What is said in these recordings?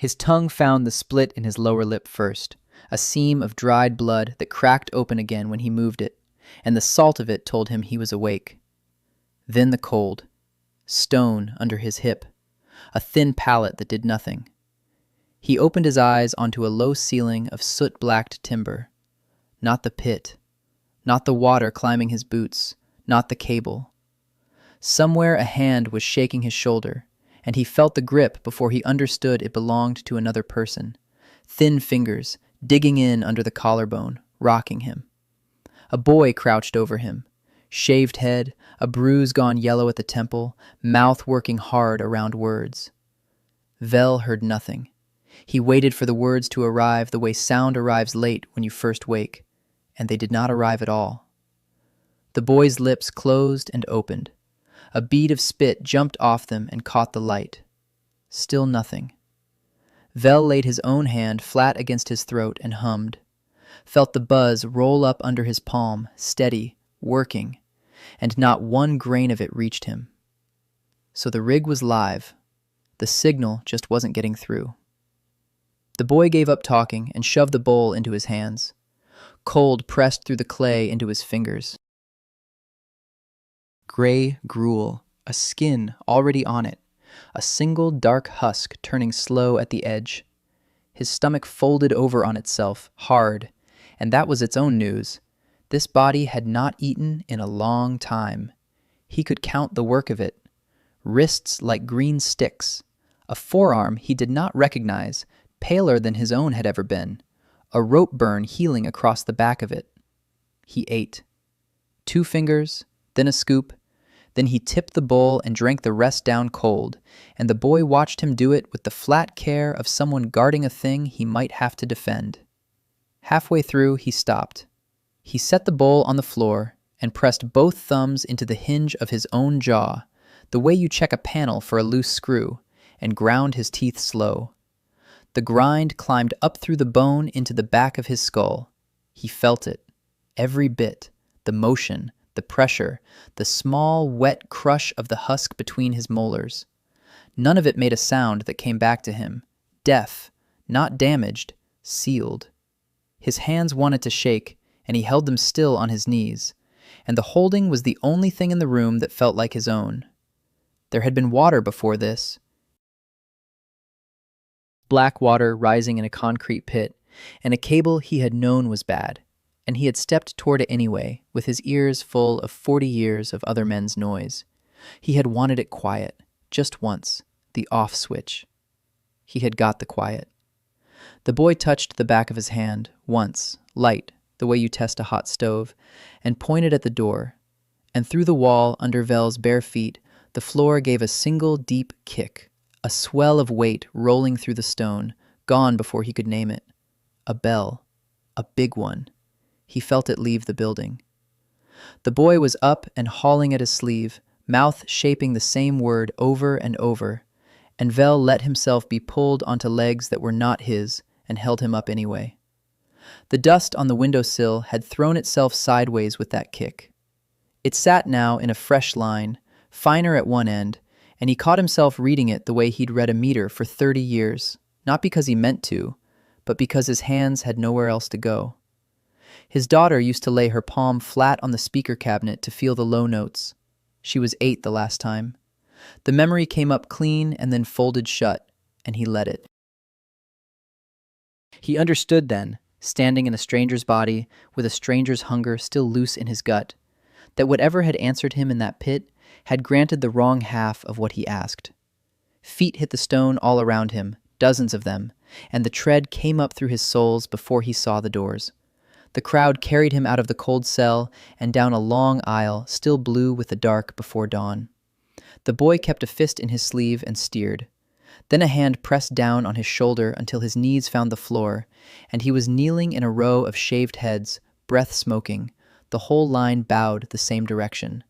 His tongue found the split in his lower lip first, a seam of dried blood that cracked open again when he moved it, and the salt of it told him he was awake. Then the cold. Stone under his hip. A thin pallet that did nothing. He opened his eyes onto a low ceiling of soot-blacked timber. Not the pit. Not the water climbing his boots. Not the cable. Somewhere a hand was shaking his shoulder, and he felt the grip before he understood it belonged to another person. Thin fingers, digging in under the collarbone, rocking him. A boy crouched over him. Shaved head, a bruise gone yellow at the temple, mouth working hard around words. Vell heard nothing. He waited for the words to arrive the way sound arrives late when you first wake, and they did not arrive at all. The boy's lips closed and opened. A bead of spit jumped off them and caught the light. Still nothing. Vell laid his own hand flat against his throat and hummed. Felt the buzz roll up under his palm, steady, working, and not one grain of it reached him. So the rig was live. The signal just wasn't getting through. The boy gave up talking and shoved the bowl into his hands. Cold pressed through the clay into his fingers. Gray gruel, a skin already on it, a single dark husk turning slow at the edge. His stomach folded over on itself, hard, and that was its own news. This body had not eaten in a long time. He could count the work of it. Wrists like green sticks. A forearm he did not recognize, paler than his own had ever been. A rope burn healing across the back of it. He ate. 2 fingers, then a scoop. Then he tipped the bowl and drank the rest down cold, and the boy watched him do it with the flat care of someone guarding a thing he might have to defend. Halfway through, he stopped. He set the bowl on the floor and pressed both thumbs into the hinge of his own jaw, the way you check a panel for a loose screw, and ground his teeth slow. The grind climbed up through the bone into the back of his skull. He felt it. Every bit. The motion, the pressure, the small, wet crush of the husk between his molars. None of it made a sound that came back to him. Deaf, not damaged, sealed. His hands wanted to shake, and he held them still on his knees, and the holding was the only thing in the room that felt like his own. There had been water before this. Black water rising in a concrete pit, and a cable he had known was bad, and he had stepped toward it anyway, with his ears full of 40 years of other men's noise. He had wanted it quiet, just once, the off switch. He had got the quiet. The boy touched the back of his hand, once, light, the way you test a hot stove, and pointed at the door, and through the wall under Vell's bare feet, the floor gave a single deep kick, a swell of weight rolling through the stone, gone before he could name it. A bell. A big one. He felt it leave the building. The boy was up and hauling at his sleeve, mouth shaping the same word over and over, and Vell let himself be pulled onto legs that were not his and held him up anyway. The dust on the windowsill had thrown itself sideways with that kick. It sat now in a fresh line, finer at one end, and he caught himself reading it the way he'd read a meter for 30 years, not because he meant to, but because his hands had nowhere else to go. His daughter used to lay her palm flat on the speaker cabinet to feel the low notes. She was 8 the last time. The memory came up clean and then folded shut, and he let it. He understood then, standing in a stranger's body, with a stranger's hunger still loose in his gut, that whatever had answered him in that pit had granted the wrong half of what he asked. Feet hit the stone all around him, dozens of them, and the tread came up through his soles before he saw the doors. The crowd carried him out of the cold cell and down a long aisle, still blue with the dark before dawn. The boy kept a fist in his sleeve and steered. Then a hand pressed down on his shoulder until his knees found the floor, and he was kneeling in a row of shaved heads, breath smoking, the whole line bowed the same direction.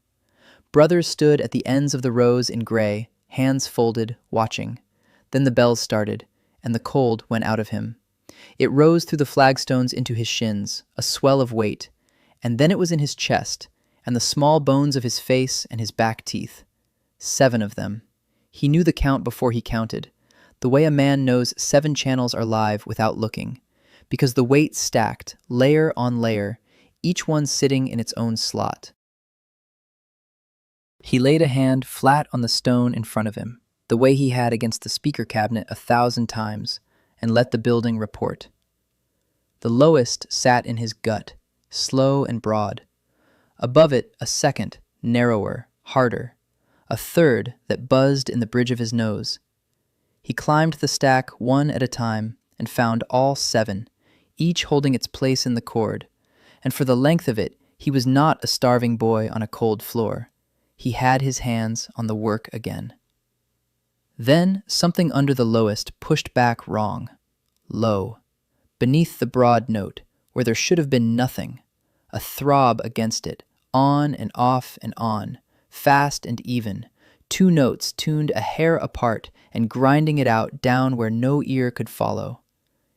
Brothers stood at the ends of the rows in gray, hands folded, watching. Then the bells started, and the cold went out of him. It rose through the flagstones into his shins, a swell of weight, and then it was in his chest, and the small bones of his face and his back teeth. 7 of them. He knew the count before he counted. the way a man knows 7 channels are live without looking, because the weight stacked, layer on layer, each one sitting in its own slot. He laid a hand flat on the stone in front of him, the way he had against the speaker cabinet 1,000 times, and let the building report. The lowest sat in his gut, slow and broad. Above it, a second, narrower, harder. A third that buzzed in the bridge of his nose. He climbed the stack one at a time and found all 7, each holding its place in the chord, and for the length of it, he was not a starving boy on a cold floor. He had his hands on the work again. Then something under the lowest pushed back wrong, low, beneath the broad note, where there should have been nothing, a throb against it, on and off and on, fast and even, 2 notes tuned a hair apart and grinding it out down where no ear could follow.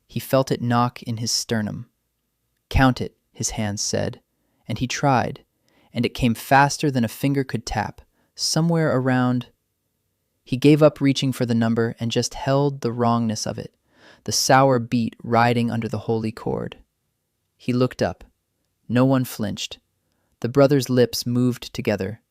He felt it knock in his sternum. Count it, his hands said, and he tried, and it came faster than a finger could tap, somewhere around. He gave up reaching for the number and just held the wrongness of it, the sour beat riding under the holy chord. He looked up. No one flinched. The brothers' lips moved together.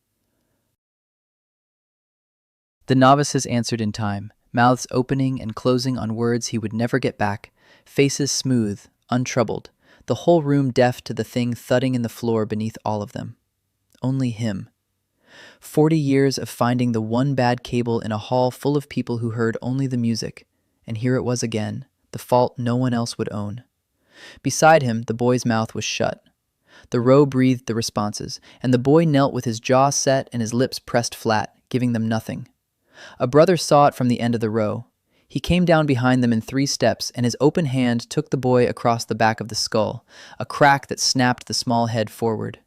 The novices answered in time, mouths opening and closing on words he would never get back, faces smooth, untroubled, the whole room deaf to the thing thudding in the floor beneath all of them. Only him. 40 years of finding the one bad cable in a hall full of people who heard only the music, and here it was again, the fault no one else would own. Beside him, the boy's mouth was shut. The row breathed the responses, and the boy knelt with his jaw set and his lips pressed flat, giving them nothing. A brother saw it from the end of the row. He came down behind them in 3 steps, and his open hand took the boy across the back of the skull, a crack that snapped the small head forward.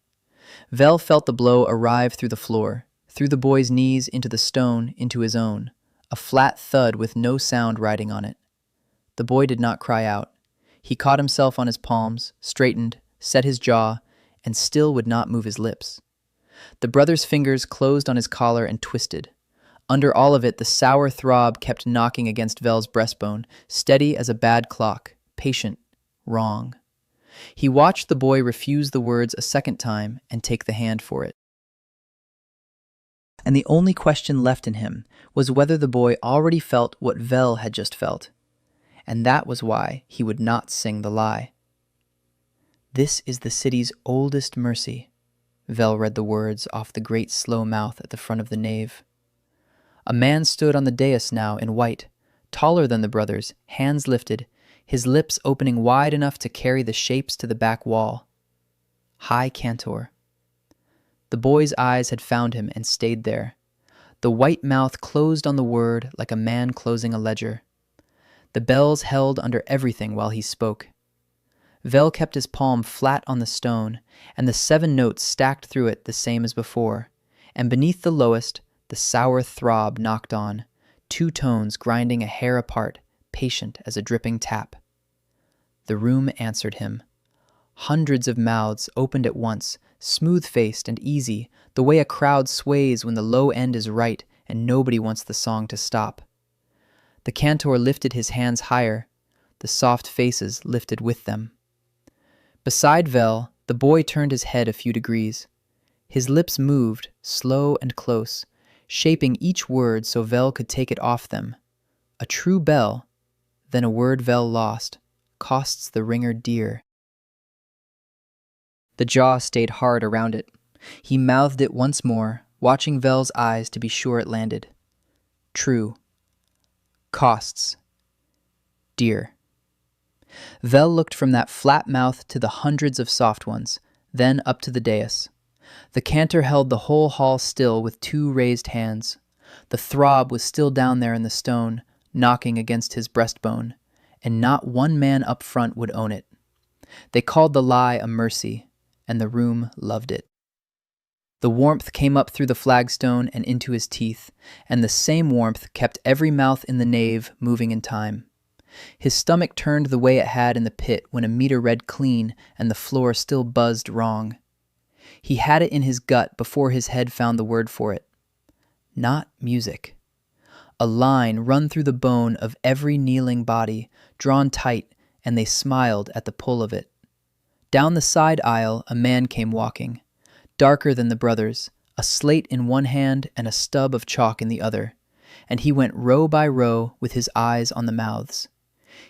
Vell felt the blow arrive through the floor, through the boy's knees into the stone, into his own, a flat thud with no sound riding on it. The boy did not cry out. He caught himself on his palms, straightened, set his jaw, and still would not move his lips. The brother's fingers closed on his collar and twisted. Under all of it, the sour throb kept knocking against Vell's breastbone, steady as a bad clock, patient, wrong. He watched the boy refuse the words a second time and take the hand for it. And the only question left in him was whether the boy already felt what Vell had just felt. And that was why he would not sing the lie. "This is the city's oldest mercy," Vell read the words off the great slow mouth at the front of the nave. A man stood on the dais now in white, taller than the brothers, hands lifted, his lips opening wide enough to carry the shapes to the back wall. High Cantor. The boy's eyes had found him and stayed there. The white mouth closed on the word like a man closing a ledger. The bells held under everything while he spoke. Vell kept his palm flat on the stone, and the 7 notes stacked through it the same as before, and beneath the lowest, the sour throb knocked on, 2 tones grinding a hair apart, patient as a dripping tap. The room answered him. Hundreds of mouths opened at once, smooth-faced and easy, the way a crowd sways when the low end is right and nobody wants the song to stop. The cantor lifted his hands higher, the soft faces lifted with them. Beside Vell, the boy turned his head a few degrees. His lips moved, slow and close, shaping each word so Vell could take it off them. A true bell, then a word Vell lost, costs the ringer dear. The jaw stayed hard around it. He mouthed it once more, watching Vell's eyes to be sure it landed. True. Costs. Dear. Vell looked from that flat mouth to the hundreds of soft ones, then up to the dais. The cantor held the whole hall still with 2 raised hands. The throb was still down there in the stone, knocking against his breastbone, and not one man up front would own it. They called the lie a mercy, and the room loved it. The warmth came up through the flagstone and into his teeth, and the same warmth kept every mouth in the nave moving in time. His stomach turned the way it had in the pit when a meter read clean and the floor still buzzed wrong. He had it in his gut before his head found the word for it. Not music. a line run through the bone of every kneeling body, drawn tight, and they smiled at the pull of it. Down the side aisle a man came walking, darker than the brothers, a slate in one hand and a stub of chalk in the other, and he went row by row with his eyes on the mouths.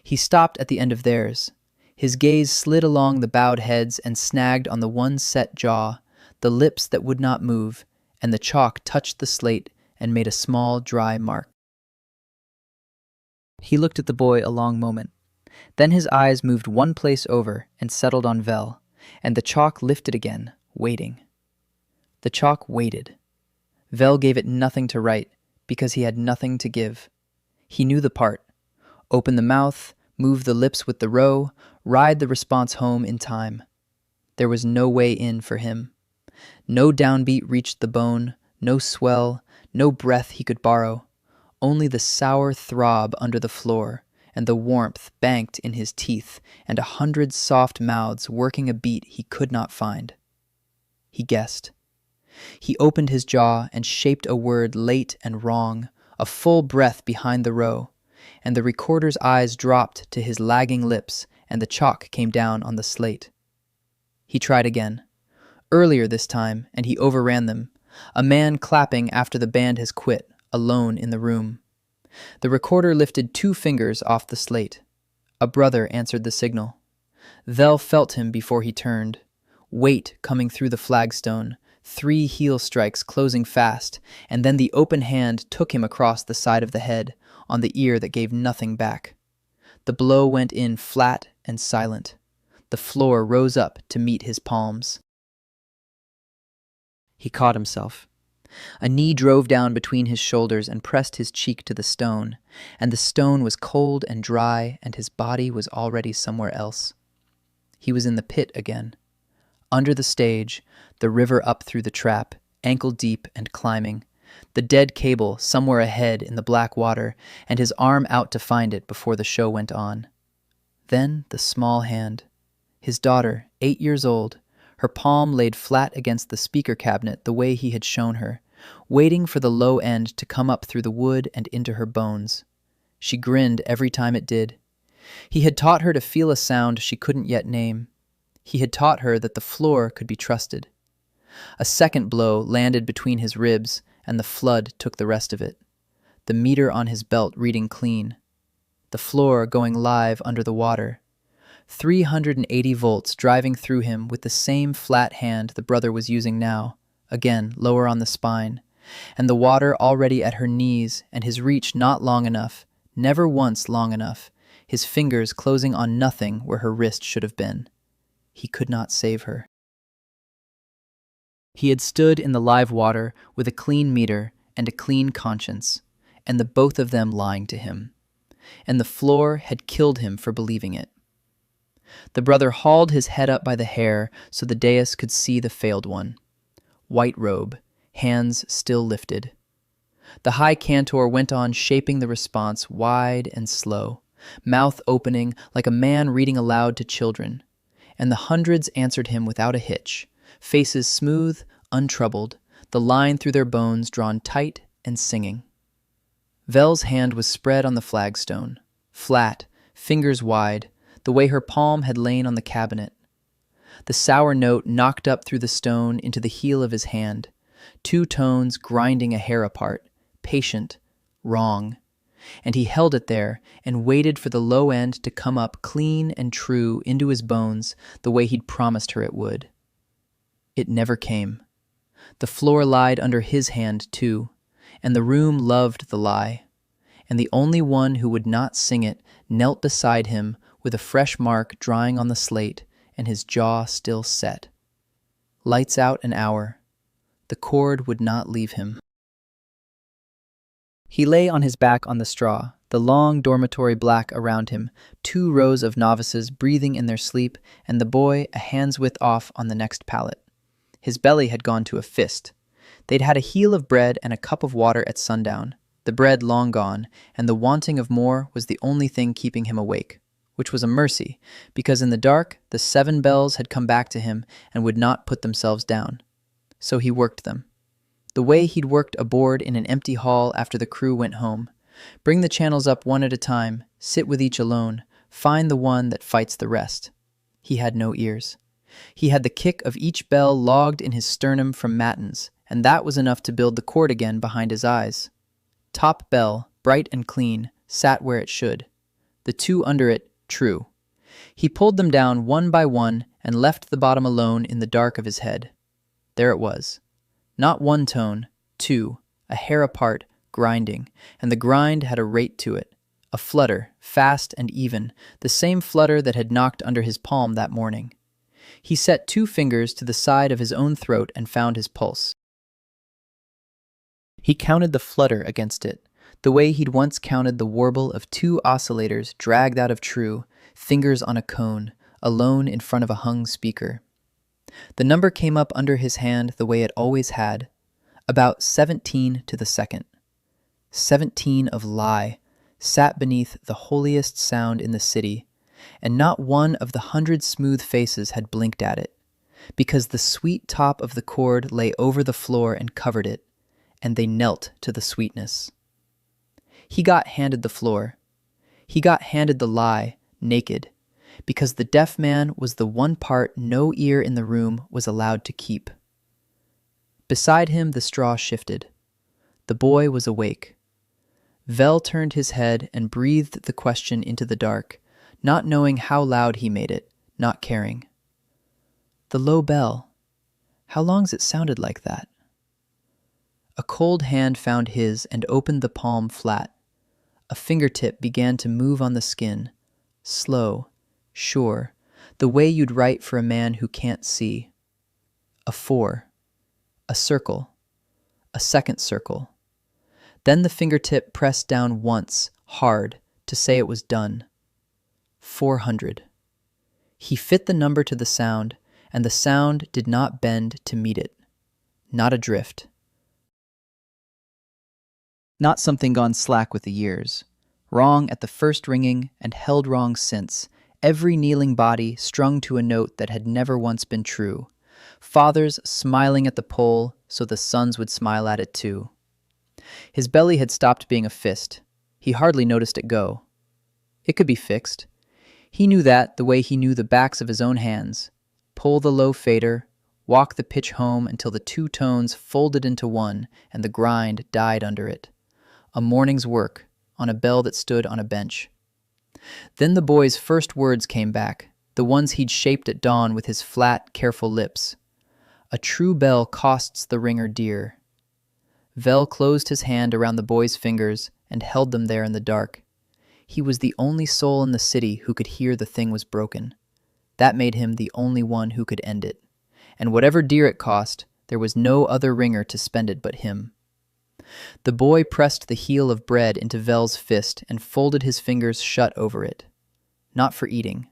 He stopped at the end of theirs. His gaze slid along the bowed heads and snagged on the one set jaw, the lips that would not move, and the chalk touched the slate and made a small, dry mark. He looked at the boy a long moment. Then his eyes moved one place over and settled on Vell, and the chalk lifted again, waiting. The chalk waited. Vell gave it nothing to write, because he had nothing to give. He knew the part. Open the mouth, move the lips with the row, ride the response home in time. There was no way in for him. No downbeat reached the bone, no swell, no breath he could borrow. Only the sour throb under the floor, and the warmth banked in his teeth, and 100 soft mouths working a beat he could not find. He guessed. He opened his jaw and shaped a word late and wrong, a full breath behind the row, and the recorder's eyes dropped to his lagging lips, and the chalk came down on the slate. He tried again. Earlier this time, and he overran them, a man clapping after the band has quit, alone in the room. The recorder lifted 2 fingers off the slate. A brother answered the signal. Vell felt him before he turned. Weight coming through the flagstone, 3 heel strikes closing fast, and then the open hand took him across the side of the head, on the ear that gave nothing back. The blow went in flat and silent. The floor rose up to meet his palms. He caught himself. A knee drove down between his shoulders and pressed his cheek to the stone, and the stone was cold and dry, and his body was already somewhere else. He was in the pit again. Under the stage, the river up through the trap, ankle deep and climbing, the dead cable somewhere ahead in the black water, and his arm out to find it before the show went on. Then the small hand. His daughter, 8 years old, her palm laid flat against the speaker cabinet the way he had shown her, waiting for the low end to come up through the wood and into her bones. She grinned every time it did. He had taught her to feel a sound she couldn't yet name. He had taught her that the floor could be trusted. A second blow landed between his ribs, and the flood took the rest of it. The meter on his belt reading clean. The floor going live under the water. 380 volts driving through him with the same flat hand the brother was using now, again lower on the spine, and the water already at her knees and his reach not long enough, never once long enough, his fingers closing on nothing where her wrist should have been. He could not save her. He had stood in the live water with a clean meter and a clean conscience, and the both of them lying to him. And the floor had killed him for believing it. The brother hauled his head up by the hair so the dais could see the failed one. White robe, hands still lifted. The high cantor went on shaping the response wide and slow, mouth opening like a man reading aloud to children, and the hundreds answered him without a hitch, faces smooth, untroubled, the line through their bones drawn tight and singing. Vell's hand was spread on the flagstone, flat, fingers wide, the way her palm had lain on the cabinet. The sour note knocked up through the stone into the heel of his hand, 2 tones grinding a hair apart, patient, wrong. And he held it there and waited for the low end to come up clean and true into his bones the way he'd promised her it would. It never came. The floor lied under his hand, too, and the room loved the lie. And the only one who would not sing it knelt beside him with a fresh mark drying on the slate and his jaw still set. Lights out an hour. The cord would not leave him. He lay on his back on the straw, the long dormitory black around him, 2 rows of novices breathing in their sleep, and the boy a hand's width off on the next pallet. His belly had gone to a fist. They'd had a heel of bread and a cup of water at sundown, the bread long gone, and the wanting of more was the only thing keeping him awake, which was a mercy, because in the dark the 7 bells had come back to him and would not put themselves down. So he worked them. The way he'd worked aboard in an empty hall after the crew went home, Bring the channels up one at a time, sit with each alone, find the one that fights the rest. He had no ears. He had the kick of each bell logged in his sternum from matins, and that was enough to build the cord again behind his eyes. Top bell, bright and clean, sat where it should. The two under it, true. He pulled them down one by one and left the bottom alone in the dark of his head. There it was. Not one tone, two, a hair apart, grinding, and the grind had a rate to it, a flutter, fast and even, the same flutter that had knocked under his palm that morning. He set 2 fingers to the side of his own throat and found his pulse. He counted the flutter against it, the way he'd once counted the warble of 2 oscillators dragged out of true, fingers on a cone, alone in front of a hung speaker. The number came up under his hand the way it always had, about 17 to the second. 17 of lie sat beneath the holiest sound in the city, and not one of the 100 smooth faces had blinked at it, because the sweet top of the cord lay over the floor and covered it, and they knelt to the sweetness. He got handed the floor. He got handed the lie, naked, because the deaf man was the one part no ear in the room was allowed to keep. Beside him the straw shifted. The boy was awake. Vell turned his head and breathed the question into the dark, not knowing how loud he made it, not caring. The low bell. How long's it sounded like that? A cold hand found his and opened the palm flat. A fingertip began to move on the skin, slow, sure, the way you'd write for a man who can't see. A 4. A circle. A second circle. Then the fingertip pressed down once, hard, to say it was done. 400. He fit the number to the sound, and the sound did not bend to meet it. Not adrift. Not something gone slack with the years. Wrong at the first ringing and held wrong since, every kneeling body strung to a note that had never once been true. Fathers smiling at the pole so the sons would smile at it too. His belly had stopped being a fist. He hardly noticed it go. It could be fixed. He knew that the way he knew the backs of his own hands. Pull the low fader, walk the pitch home until the 2 tones folded into one and the grind died under it. A morning's work on a bell that stood on a bench. Then the boy's first words came back, the ones he'd shaped at dawn with his flat, careful lips. A true bell costs the ringer dear. Vell closed his hand around the boy's fingers and held them there in the dark. He was the only soul in the city who could hear the thing was broken. That made him the only one who could end it. And whatever dear it cost, there was no other ringer to spend it but him. The boy pressed the heel of bread into Vell's fist and folded his fingers shut over it. Not for eating,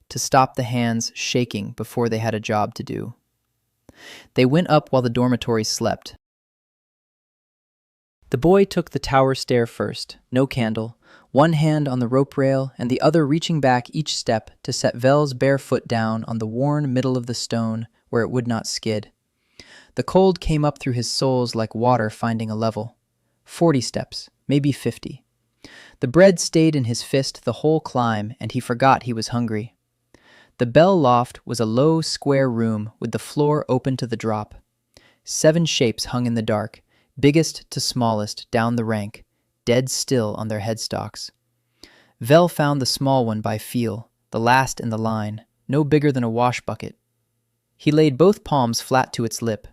to stop the hands shaking before they had a job to do. They went up while the dormitory slept. The boy took the tower stair first, no candle, one hand on the rope rail and the other reaching back each step to set Vell's bare foot down on the worn middle of the stone where it would not skid. The cold came up through his soles like water finding a level. 40 steps, maybe 50. The bread stayed in his fist the whole climb, and he forgot he was hungry. The bell loft was a low, square room with the floor open to the drop. 7 shapes hung in the dark, biggest to smallest down the rank, dead still on their headstalks. Vell found the small one by feel, the last in the line, no bigger than a wash bucket. He laid both palms flat to its lip.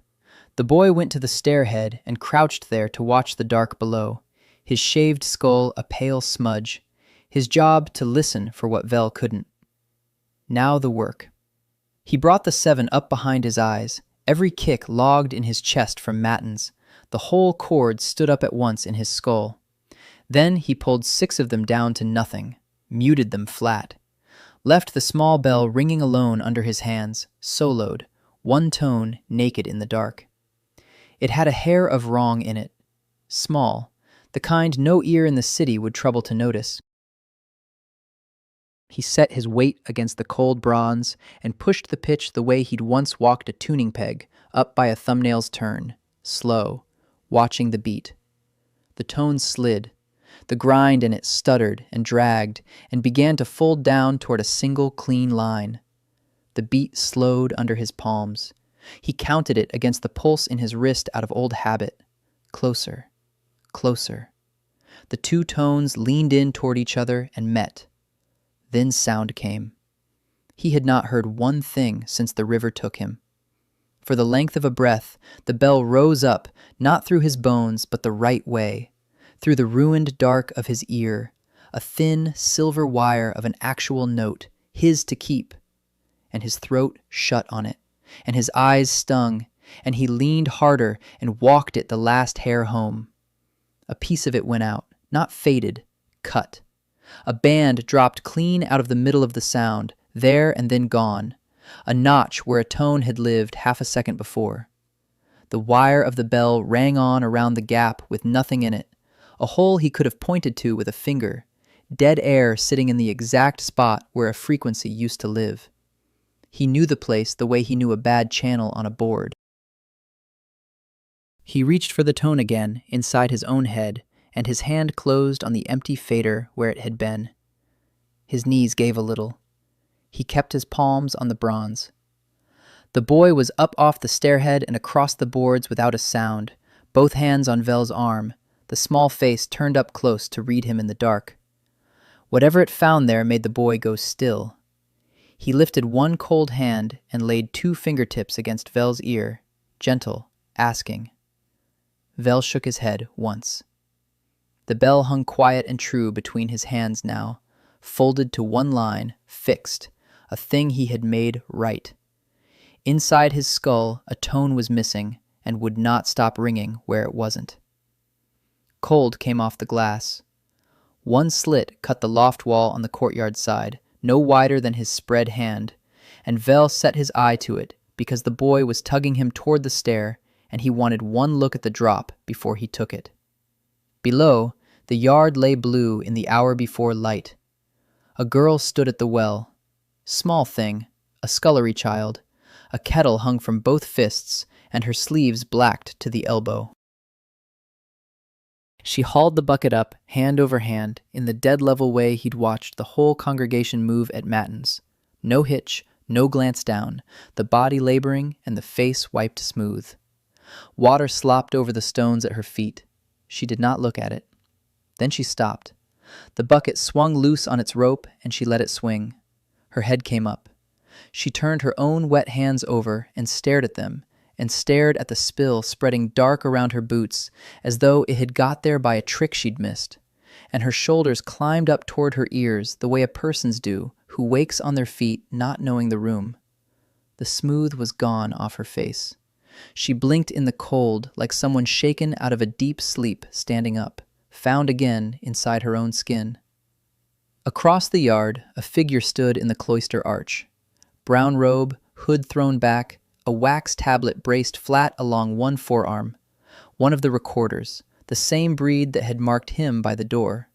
The boy went to the stairhead and crouched there to watch the dark below, his shaved skull a pale smudge, his job to listen for what Vell couldn't. Now the work. He brought the 7 up behind his eyes, every kick logged in his chest from matins. The whole cord stood up at once in his skull. Then he pulled 6 of them down to nothing, muted them flat. Left the small bell ringing alone under his hands, soloed, one tone naked in the dark. It had a hair of wrong in it, small, the kind no ear in the city would trouble to notice. He set his weight against the cold bronze and pushed the pitch the way he'd once walked a tuning peg, up by a thumbnail's turn, slow, watching the beat. The tones slid. The grind in it stuttered and dragged and began to fold down toward a single clean line. The beat slowed under his palms. He counted it against the pulse in his wrist out of old habit. Closer, closer. The two tones leaned in toward each other and met. Then sound came. He had not heard one thing since the river took him. For the length of a breath, the bell rose up, not through his bones, but the right way, through the ruined dark of his ear, a thin silver wire of an actual note, his to keep. And his throat shut on it, and his eyes stung, and he leaned harder and walked it the last hair home. A piece of it went out, not faded, cut. A band dropped clean out of the middle of the sound, there and then gone, a notch where a tone had lived half a second before. The wire of the bell rang on around the gap with nothing in it, a hole he could have pointed to with a finger, dead air sitting in the exact spot where a frequency used to live. He knew the place the way he knew a bad channel on a board. He reached for the tone again inside his own head, and his hand closed on the empty fader where it had been. His knees gave a little. He kept his palms on the bronze. The boy was up off the stairhead and across the boards without a sound, both hands on Vell's arm, the small face turned up close to read him in the dark. Whatever it found there made the boy go still. He lifted one cold hand and laid two fingertips against Vell's ear, gentle, asking. Vell shook his head once. The bell hung quiet and true between his hands now, folded to one line, fixed, a thing he had made right. Inside his skull, a tone was missing and would not stop ringing where it wasn't. Cold came off the glass. One slit cut the loft wall on the courtyard side, no wider than his spread hand, and Vell set his eye to it because the boy was tugging him toward the stair and he wanted one look at the drop before he took it. Below, the yard lay blue in the hour before light. A girl stood at the well. Small thing, a scullery child. A kettle hung from both fists, and her sleeves blacked to the elbow. She hauled the bucket up, hand over hand, in the dead-level way he'd watched the whole congregation move at matins. No hitch, no glance down, the body laboring and the face wiped smooth. Water slopped over the stones at her feet. She did not look at it. Then she stopped. The bucket swung loose on its rope, and she let it swing. Her head came up. She turned her own wet hands over and stared at them, and stared at the spill spreading dark around her boots, as though it had got there by a trick she'd missed. And her shoulders climbed up toward her ears the way a person's do who wakes on their feet not knowing the room. The smooth was gone off her face. She blinked in the cold like someone shaken out of a deep sleep standing up, found again inside her own skin. Across the yard, a figure stood in the cloister arch. Brown robe, hood thrown back, a wax tablet braced flat along one forearm. One of the recorders, the same breed that had marked him by the door.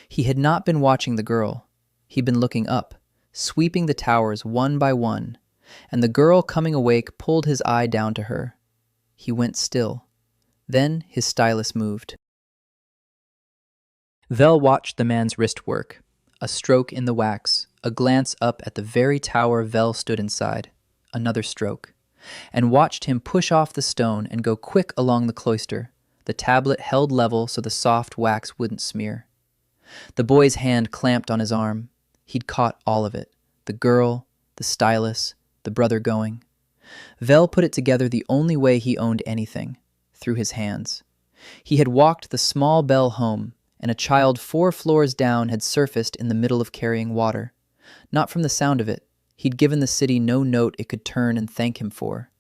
He had not been watching the girl. He'd been looking up, sweeping the towers one by one, and the girl coming awake pulled his eye down to her. He went still. Then his stylus moved. Vell watched the man's wrist work, a stroke in the wax, a glance up at the very tower Vell stood inside, another stroke, and watched him push off the stone and go quick along the cloister, the tablet held level so the soft wax wouldn't smear. The boy's hand clamped on his arm. He'd caught all of it, the girl, the stylus, the brother going. Vell put it together the only way he owned anything, through his hands. He had walked the small bell home, and a child 4 floors down had surfaced in the middle of carrying water. Not from the sound of it. He'd given the city no note it could turn and thank him for.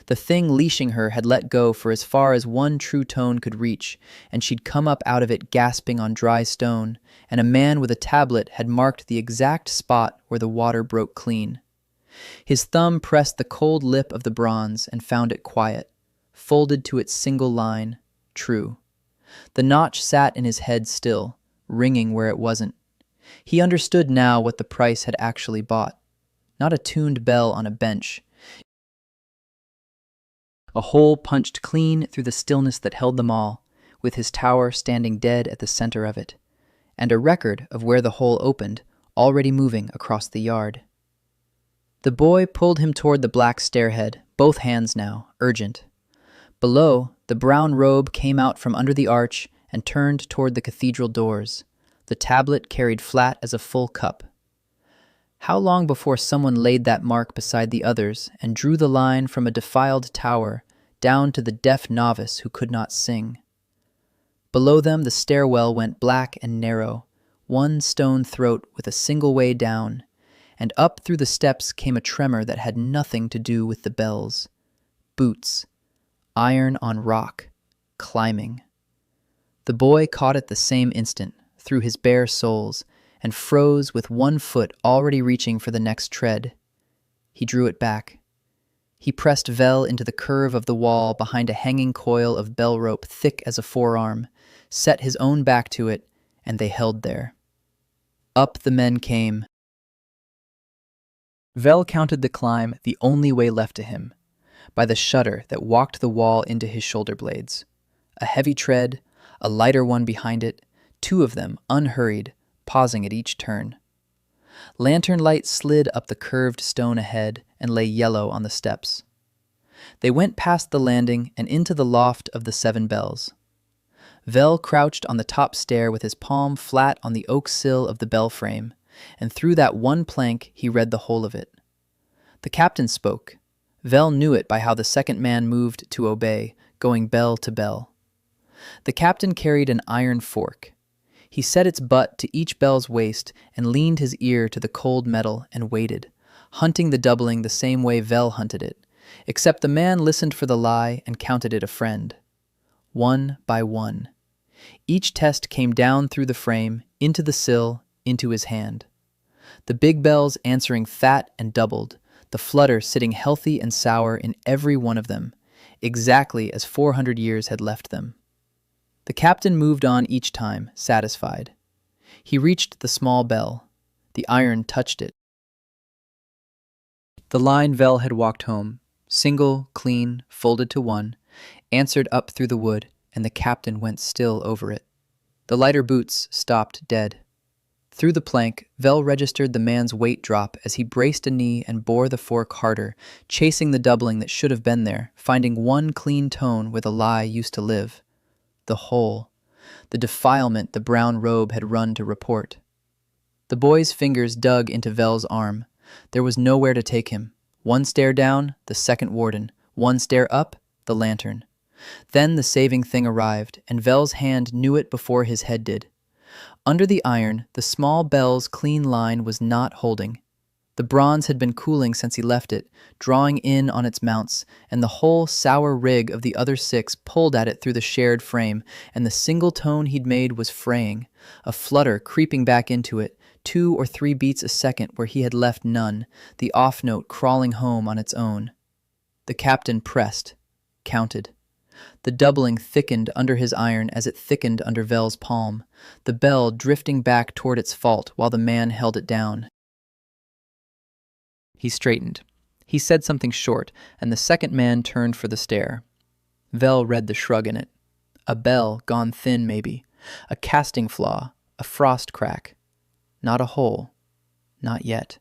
The thing leashing her had let go for as far as one true tone could reach, and she'd come up out of it gasping on dry stone, and a man with a tablet had marked the exact spot where the water broke clean. His thumb pressed the cold lip of the bronze and found it quiet, folded to its single line, true. The notch sat in his head still, ringing where it wasn't. He understood now what the price had actually bought. Not a tuned bell on a bench. A hole punched clean through the stillness that held them all, with his tower standing dead at the center of it. and a record of where the hole opened, already moving across the yard. The boy pulled him toward the black stairhead, both hands now, urgent. Below, the brown robe came out from under the arch and turned toward the cathedral doors, the tablet carried flat as a full cup. How long before someone laid that mark beside the others and drew the line from a defiled tower down to the deaf novice who could not sing? Below them the stairwell went black and narrow, one stone throat with a single way down, and up through the steps came a tremor that had nothing to do with the bells. Boots, iron on rock, climbing. The boy caught it the same instant, through his bare soles, and froze with one foot already reaching for the next tread. He drew it back. He pressed Vell into the curve of the wall behind a hanging coil of bell rope thick as a forearm, set his own back to it, and they held there. Up the men came. Vell counted the climb the only way left to him, by the shutter that walked the wall into his shoulder blades. A heavy tread, a lighter one behind it, two of them, unhurried, pausing at each turn. Lantern light slid up the curved stone ahead and lay yellow on the steps. They went past the landing and into the loft of the 7 bells. Vell crouched on the top stair with his palm flat on the oak sill of the bell frame, and through that one plank he read the whole of it. The captain spoke. Vell knew it by how the second man moved to obey, going bell to bell. The captain carried an iron fork. He set its butt to each bell's waist and leaned his ear to the cold metal and waited, hunting the doubling the same way Vell hunted it, except the man listened for the lie and counted it a friend. One by one. Each test came down through the frame, into the sill, into his hand. The big bells answering fat and doubled, the flutter sitting healthy and sour in every one of them, exactly as 400 years had left them. The captain moved on each time, satisfied. He reached the small bell. The iron touched it. The line Vell had walked home, single, clean, folded to one, answered up through the wood, and the captain went still over it. The lighter boots stopped dead. Through the plank, Vell registered the man's weight drop as he braced a knee and bore the fork harder, chasing the doubling that should have been there, finding one clean tone where the lie used to live. The hole, the defilement the brown robe had run to report. The boy's fingers dug into Vell's arm. There was nowhere to take him. One stair down, the second warden. One stair up, the lantern. Then the saving thing arrived, and Vell's hand knew it before his head did. Under the iron, the small bell's clean line was not holding. The bronze had been cooling since he left it, drawing in on its mounts, and the whole sour rig of the other 6 pulled at it through the shared frame, and the single tone he'd made was fraying, a flutter creeping back into it, 2 or 3 beats a second where he had left none, the off note crawling home on its own. The captain pressed, counted. The doubling thickened under his iron as it thickened under Vell's palm, the bell drifting back toward its fault while the man held it down. He straightened. He said something short, and the second man turned for the stair. Vell read the shrug in it. A bell gone thin, maybe. A casting flaw. A frost crack. Not a hole. Not yet.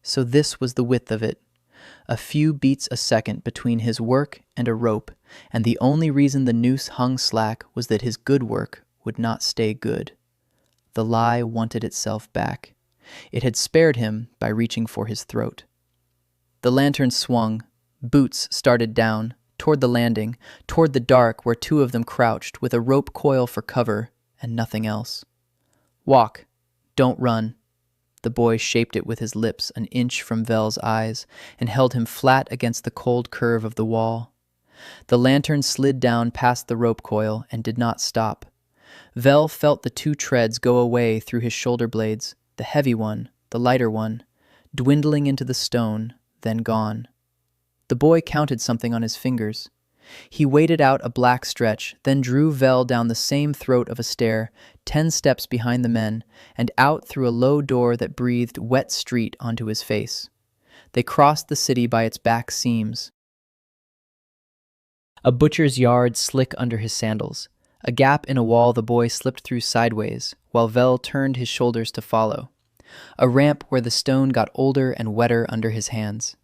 So this was the width of it. A few beats a second between his work and a rope, and the only reason the noose hung slack was that his good work would not stay good. The lie wanted itself back. It had spared him by reaching for his throat. The lantern swung. Boots started down, toward the landing, toward the dark where 2 of them crouched with a rope coil for cover and nothing else. Walk. Don't run. The boy shaped it with his lips an inch from Vell's eyes and held him flat against the cold curve of the wall. The lantern slid down past the rope coil and did not stop. Vell felt the 2 treads go away through his shoulder blades, the heavy one, the lighter one, dwindling into the stone, then gone. The boy counted something on his fingers. He waited out a black stretch, then drew Vell down the same throat of a stair, 10 steps behind the men, and out through a low door that breathed wet street onto his face. They crossed the city by its back seams. A butcher's yard slick under his sandals. A gap in a wall the boy slipped through sideways, while Vell turned his shoulders to follow. A ramp where the stone got older and wetter under his hands.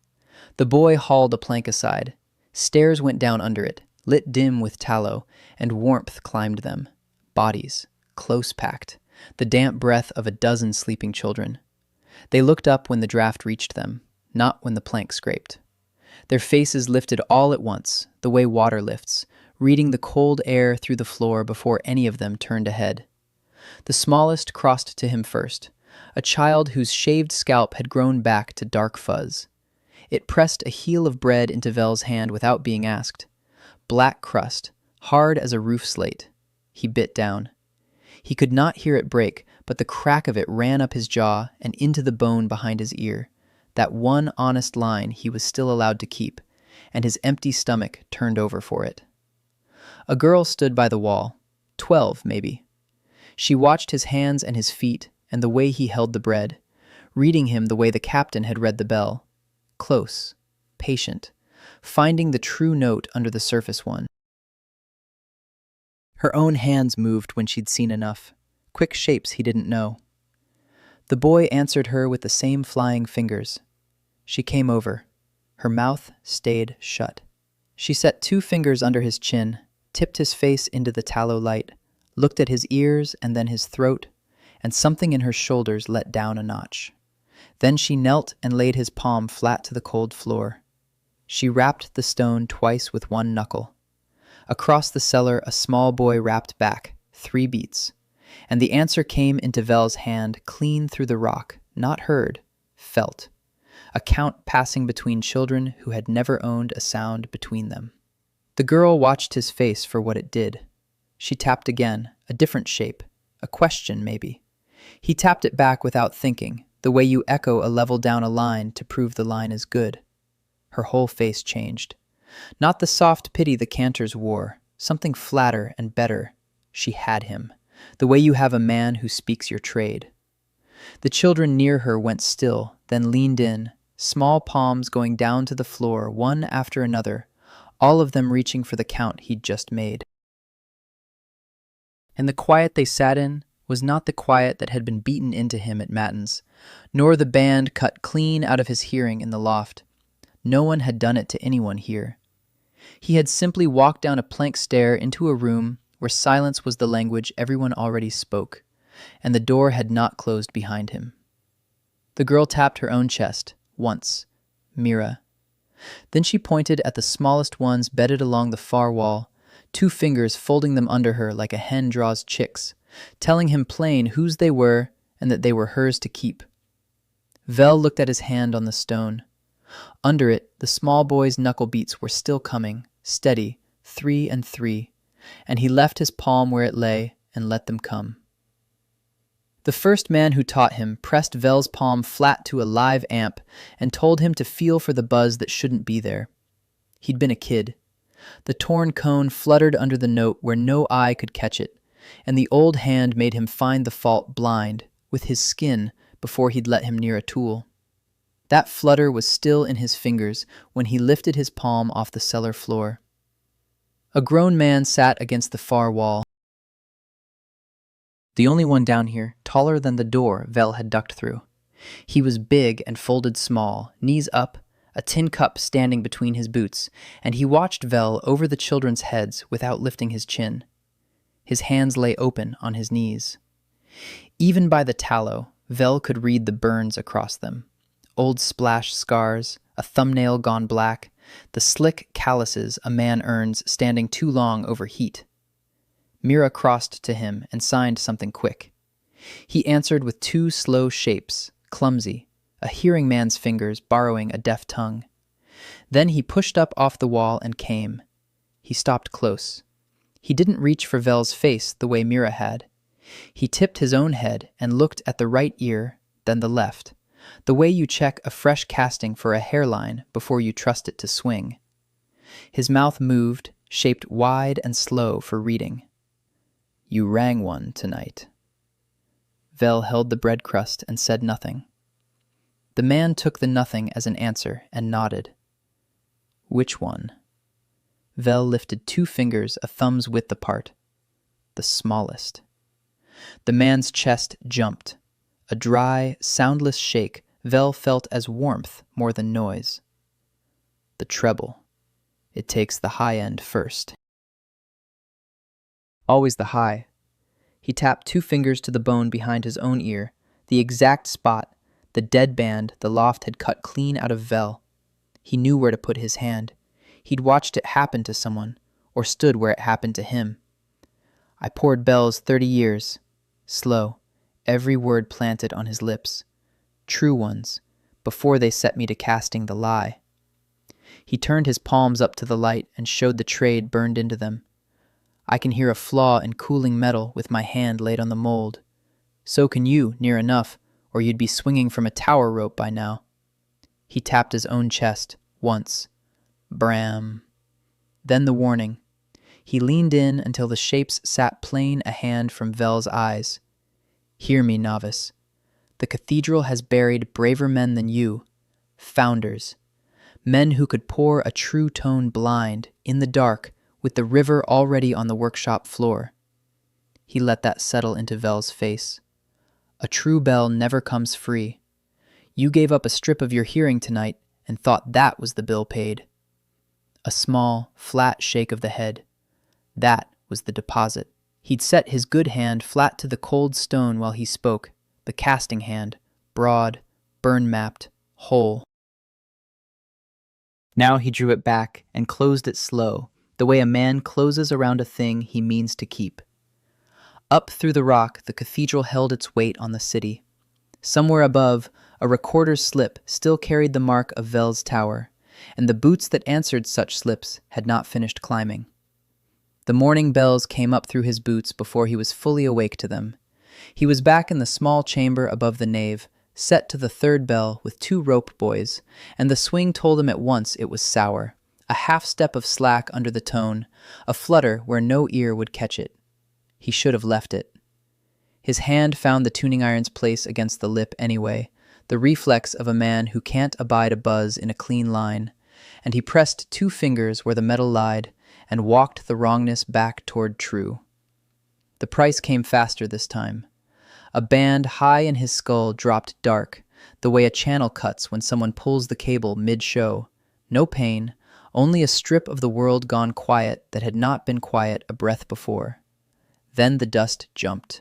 The boy hauled a plank aside. Stairs went down under it, lit dim with tallow, and warmth climbed them. Bodies, close packed, the damp breath of a dozen sleeping children. They looked up when the draft reached them, not when the plank scraped. Their faces lifted all at once, the way water lifts, reading the cold air through the floor before any of them turned ahead. The smallest crossed to him first, a child whose shaved scalp had grown back to dark fuzz. It pressed a heel of bread into Vell's hand without being asked. Black crust, hard as a roof slate. He bit down. He could not hear it break, but the crack of it ran up his jaw and into the bone behind his ear. That one honest line he was still allowed to keep, and his empty stomach turned over for it. A girl stood by the wall, 12 maybe. She watched his hands and his feet and the way he held the bread, reading him the way the captain had read the bell. Close, patient, finding the true note under the surface one. Her own hands moved when she'd seen enough, quick shapes he didn't know. The boy answered her with the same flying fingers. She came over. Her mouth stayed shut. She set 2 fingers under his chin, tipped his face into the tallow light, looked at his ears and then his throat, and something in her shoulders let down a notch. Then she knelt and laid his palm flat to the cold floor. She rapped the stone twice with one knuckle. Across the cellar, a small boy rapped back, 3 beats, and the answer came into Vell's hand clean through the rock, not heard, felt. A count passing between children who had never owned a sound between them. The girl watched his face for what it did. She tapped again, a different shape, a question maybe. He tapped it back without thinking, the way you echo a level down a line to prove the line is good. Her whole face changed. Not the soft pity the cantors wore, something flatter and better. She had him, the way you have a man who speaks your trade. The children near her went still, then leaned in, small palms going down to the floor one after another, all of them reaching for the count he'd just made. And the quiet they sat in was not the quiet that had been beaten into him at matins, nor the band cut clean out of his hearing in the loft. No one had done it to anyone here. He had simply walked down a plank stair into a room where silence was the language everyone already spoke, and the door had not closed behind him. The girl tapped her own chest, once. Mira. Then she pointed at the smallest ones bedded along the far wall, 2 fingers folding them under her like a hen draws chicks, telling him plain whose they were and that they were hers to keep. Vell looked at his hand on the stone. Under it, the small boy's knuckle beats were still coming, steady, 3 and 3, and he left his palm where it lay and let them come. The first man who taught him pressed Vell's palm flat to a live amp and told him to feel for the buzz that shouldn't be there. He'd been a kid. The torn cone fluttered under the note where no eye could catch it, and the old hand made him find the fault blind, with his skin, before he'd let him near a tool. That flutter was still in his fingers when he lifted his palm off the cellar floor. A grown man sat against the far wall. The only one down here, taller than the door Vell had ducked through. He was big and folded small, knees up, a tin cup standing between his boots, and he watched Vell over the children's heads without lifting his chin. His hands lay open on his knees. Even by the tallow, Vell could read the burns across them. Old splash scars, a thumbnail gone black, the slick calluses a man earns standing too long over heat. Mira crossed to him and signed something quick. He answered with 2 slow shapes, clumsy, a hearing man's fingers borrowing a deaf tongue. Then he pushed up off the wall and came. He stopped close. He didn't reach for Vell's face the way Mira had. He tipped his own head and looked at the right ear, then the left, the way you check a fresh casting for a hairline before you trust it to swing. His mouth moved, shaped wide and slow for reading. You rang one tonight. Vell held the bread crust and said nothing. The man took the nothing as an answer and nodded. Which one? Vell lifted 2 fingers a thumb's width apart. The smallest. The man's chest jumped. A dry, soundless shake Vell felt as warmth more than noise. The treble. It takes the high end first. Always the high. He tapped 2 fingers to the bone behind his own ear, the exact spot, the dead band the loft had cut clean out of Vell. He knew where to put his hand. He'd watched it happen to someone, or stood where it happened to him. I poured bells 30 years, slow, every word planted on his lips, true ones, before they set me to casting the lie. He turned his palms up to the light and showed the trade burned into them. I can hear a flaw in cooling metal with my hand laid on the mold. So can you, near enough, or you'd be swinging from a tower rope by now. He tapped his own chest, once. Bram. Then the warning. He leaned in until the shapes sat plain a hand from Vell's eyes. Hear me, novice. The cathedral has buried braver men than you. Founders. Men who could pour a true tone blind, in the dark, with the river already on the workshop floor. He let that settle into Vell's face. A true bell never comes free. You gave up a strip of your hearing tonight and thought that was the bill paid. A small, flat shake of the head. That was the deposit. He'd set his good hand flat to the cold stone while he spoke, the casting hand, broad, burn-mapped, whole. Now he drew it back and closed it slow, the way a man closes around a thing he means to keep. Up through the rock, the cathedral held its weight on the city. Somewhere above, a recorder's slip still carried the mark of Vell's tower, and the boots that answered such slips had not finished climbing. The morning bells came up through his boots before he was fully awake to them. He was back in the small chamber above the nave, set to the 3rd bell with 2 rope boys, and the swing told him at once it was sour, a half-step of slack under the tone, a flutter where no ear would catch it. He should have left it. His hand found the tuning iron's place against the lip anyway, the reflex of a man who can't abide a buzz in a clean line, and he pressed 2 fingers where the metal lied and walked the wrongness back toward true. The price came faster this time. A band high in his skull dropped dark, the way a channel cuts when someone pulls the cable mid-show. No pain, only a strip of the world gone quiet that had not been quiet a breath before. Then the dust jumped.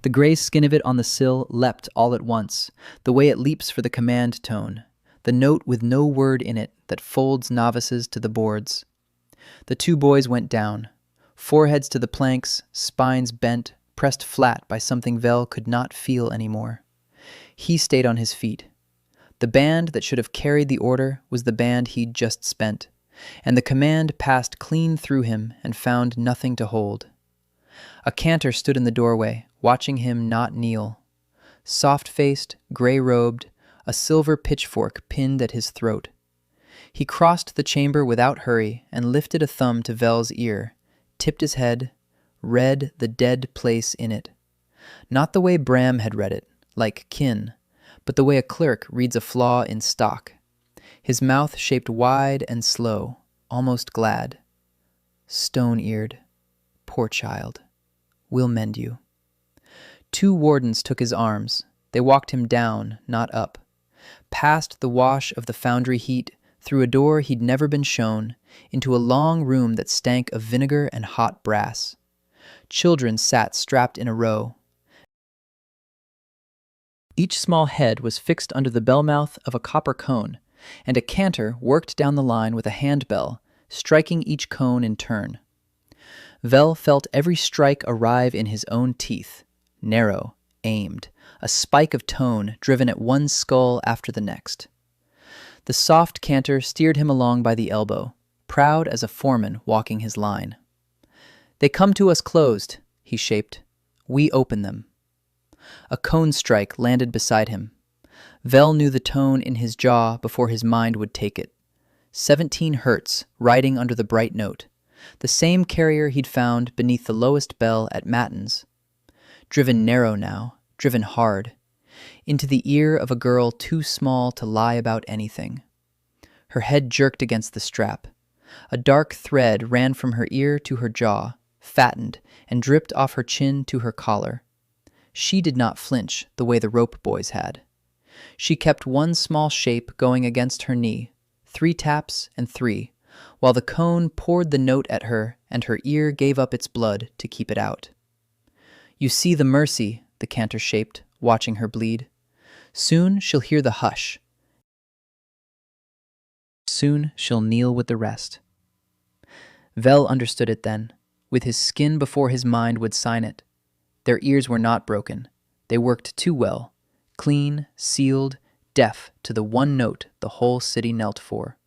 The gray skin of it on the sill leapt all at once, the way it leaps for the command tone, the note with no word in it that folds novices to the boards. The 2 boys went down, foreheads to the planks, spines bent, pressed flat by something Vell could not feel anymore. He stayed on his feet. The band that should have carried the order was the band he'd just spent, and the command passed clean through him and found nothing to hold. A cantor stood in the doorway, watching him not kneel. Soft-faced, gray-robed, a silver pitchfork pinned at his throat. He crossed the chamber without hurry and lifted a thumb to Vell's ear, tipped his head, read the dead place in it. Not the way Bram had read it, like kin, but the way a clerk reads a flaw in stock. His mouth shaped wide and slow, almost glad. Stone-eared. Poor child. We'll mend you. 2 wardens took his arms. They walked him down, not up. Past the wash of the foundry heat, through a door he'd never been shown, into a long room that stank of vinegar and hot brass. Children sat strapped in a row. Each small head was fixed under the bell-mouth of a copper cone, and a cantor worked down the line with a handbell, striking each cone in turn. Vell felt every strike arrive in his own teeth, narrow, aimed, a spike of tone driven at one skull after the next. The soft cantor steered him along by the elbow, proud as a foreman walking his line. "They come to us closed," he shaped. "We open them." A cone strike landed beside him. Vell knew the tone in his jaw before his mind would take it. 17 hertz, riding under the bright note. The same carrier he'd found beneath the lowest bell at Matins. Driven narrow now, driven hard. Into the ear of a girl too small to lie about anything. Her head jerked against the strap. A dark thread ran from her ear to her jaw, fattened, and dripped off her chin to her collar. She did not flinch the way the rope boys had. She kept one small shape going against her knee, 3 taps and 3, while the cone poured the note at her and her ear gave up its blood to keep it out. You see the mercy, the cantor shaped, watching her bleed. Soon she'll hear the hush. Soon she'll kneel with the rest. Vell understood it then. With his skin before his mind would sign it. Their ears were not broken. They worked too well. Clean, sealed, deaf to the one note the whole city knelt for.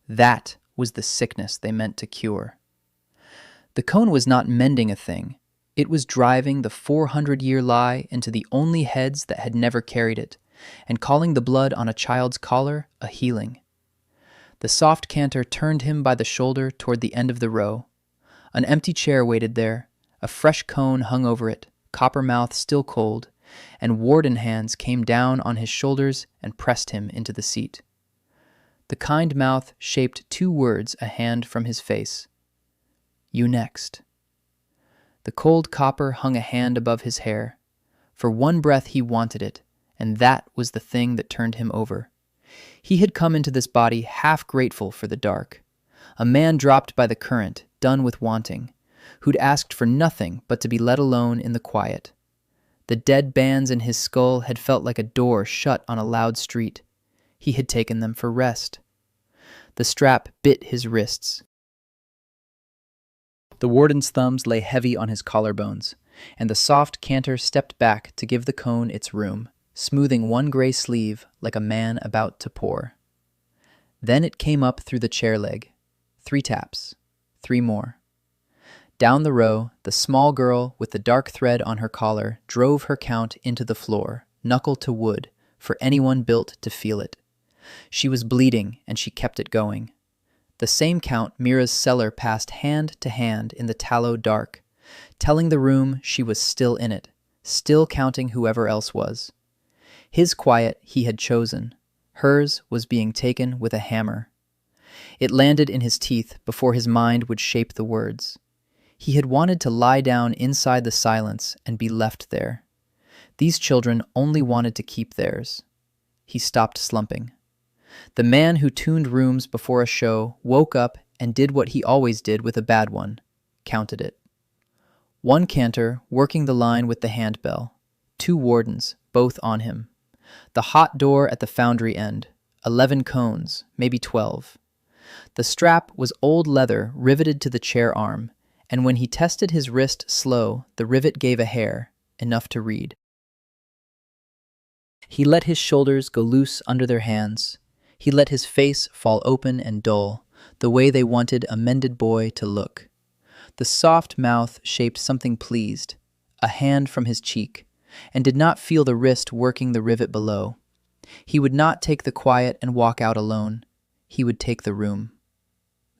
That was the sickness they meant to cure. The cone was not mending a thing. It was driving the 400-year lie into the only heads that had never carried it, and calling the blood on a child's collar a healing. The soft cantor turned him by the shoulder toward the end of the row. An empty chair waited there, a fresh cone hung over it, copper mouth still cold, and warden hands came down on his shoulders and pressed him into the seat. The kind mouth shaped 2 words a hand from his face. You next. The cold copper hung a hand above his hair. For one breath he wanted it, and that was the thing that turned him over. He had come into this body half grateful for the dark. A man dropped by the current, done with wanting, who'd asked for nothing but to be let alone in the quiet. The dead bands in his skull had felt like a door shut on a loud street. He had taken them for rest. The strap bit his wrists. The warden's thumbs lay heavy on his collarbones, and the soft cantor stepped back to give the cone its room, smoothing one gray sleeve like a man about to pour. Then it came up through the chair leg. 3 taps. 3 more. Down the row, the small girl with the dark thread on her collar drove her count into the floor, knuckle to wood, for anyone built to feel it. She was bleeding, and she kept it going. The same count Mira's cellar passed hand to hand in the tallow dark, telling the room she was still in it, still counting whoever else was. His quiet he had chosen. Hers was being taken with a hammer. It landed in his teeth before his mind would shape the words. He had wanted to lie down inside the silence and be left there. These children only wanted to keep theirs. He stopped slumping. The man who tuned rooms before a show woke up and did what he always did with a bad one, counted it. 1 cantor working the line with the handbell, 2 wardens, both on him. The hot door at the foundry end, 11 cones, maybe 12. The strap was old leather riveted to the chair arm, and when he tested his wrist slow, the rivet gave a hair, enough to read. He let his shoulders go loose under their hands. He let his face fall open and dull, the way they wanted a mended boy to look. The soft mouth shaped something pleased, a hand from his cheek, and did not feel the wrist working the rivet below. He would not take the quiet and walk out alone. He would take the room.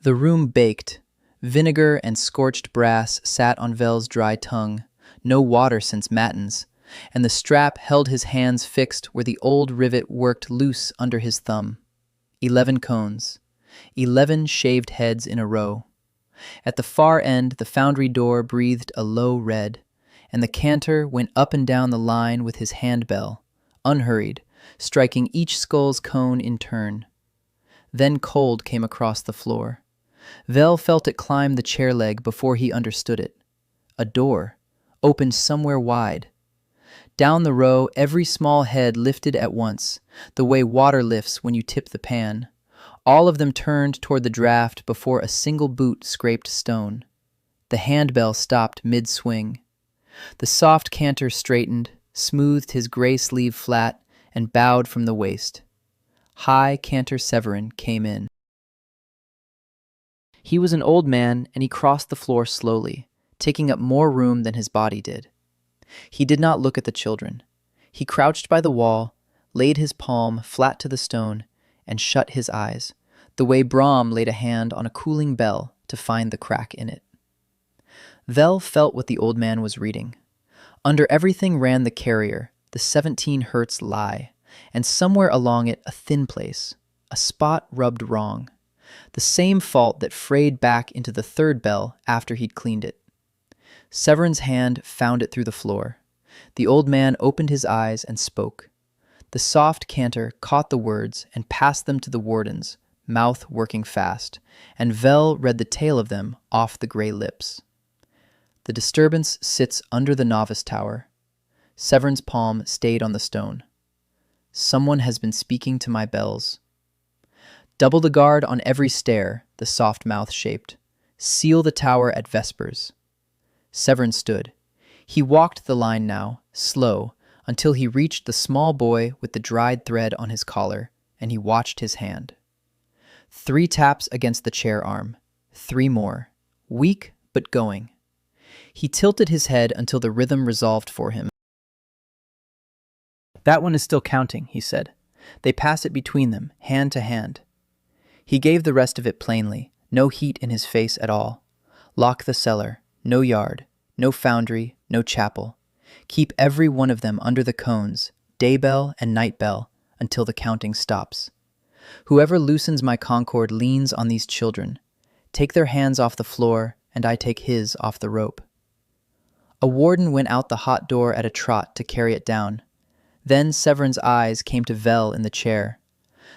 The room baked. Vinegar and scorched brass sat on Vell's dry tongue, no water since matins, and the strap held his hands fixed where the old rivet worked loose under his thumb. 11 cones. 11 shaved heads in a row. At the far end, the foundry door breathed a low red, and the cantor went up and down the line with his handbell, unhurried, striking each skull's cone in turn. Then cold came across the floor. Vell felt it climb the chair leg before he understood it. A door, opened somewhere wide. Down the row, every small head lifted at once, the way water lifts when you tip the pan. All of them turned toward the draft before a single boot scraped stone. The handbell stopped mid-swing. The soft cantor straightened, smoothed his gray sleeve flat, and bowed from the waist. High Cantor Severin came in. He was an old man, and he crossed the floor slowly, taking up more room than his body did. He did not look at the children. He crouched by the wall, laid his palm flat to the stone, and shut his eyes, the way Brahm laid a hand on a cooling bell to find the crack in it. Vell felt what the old man was reading. Under everything ran the carrier, the 17 hertz lie, and somewhere along it a thin place, a spot rubbed wrong, the same fault that frayed back into the third bell after he'd cleaned it. Severin's hand found it through the floor. The old man opened his eyes and spoke. The soft cantor caught the words and passed them to the wardens, mouth working fast, and Vell read the tale of them off the gray lips. The disturbance sits under the novice tower. Severin's palm stayed on the stone. Someone has been speaking to my bells. Double the guard on every stair, the soft mouth shaped. Seal the tower at vespers. Severin stood. He walked the line now, slow, until he reached the small boy with the dried thread on his collar, and he watched his hand. 3 taps against the chair arm. 3 more. Weak, but going. He tilted his head until the rhythm resolved for him. "That one is still counting," he said. They pass it between them, hand to hand. He gave the rest of it plainly, no heat in his face at all. Lock the cellar, no yard, no foundry, no chapel. Keep every one of them under the cones, day bell and night bell, until the counting stops. Whoever loosens my concord leans on these children. Take their hands off the floor, and I take his off the rope. A warden went out the hot door at a trot to carry it down. Then Severin's eyes came to Vell in the chair.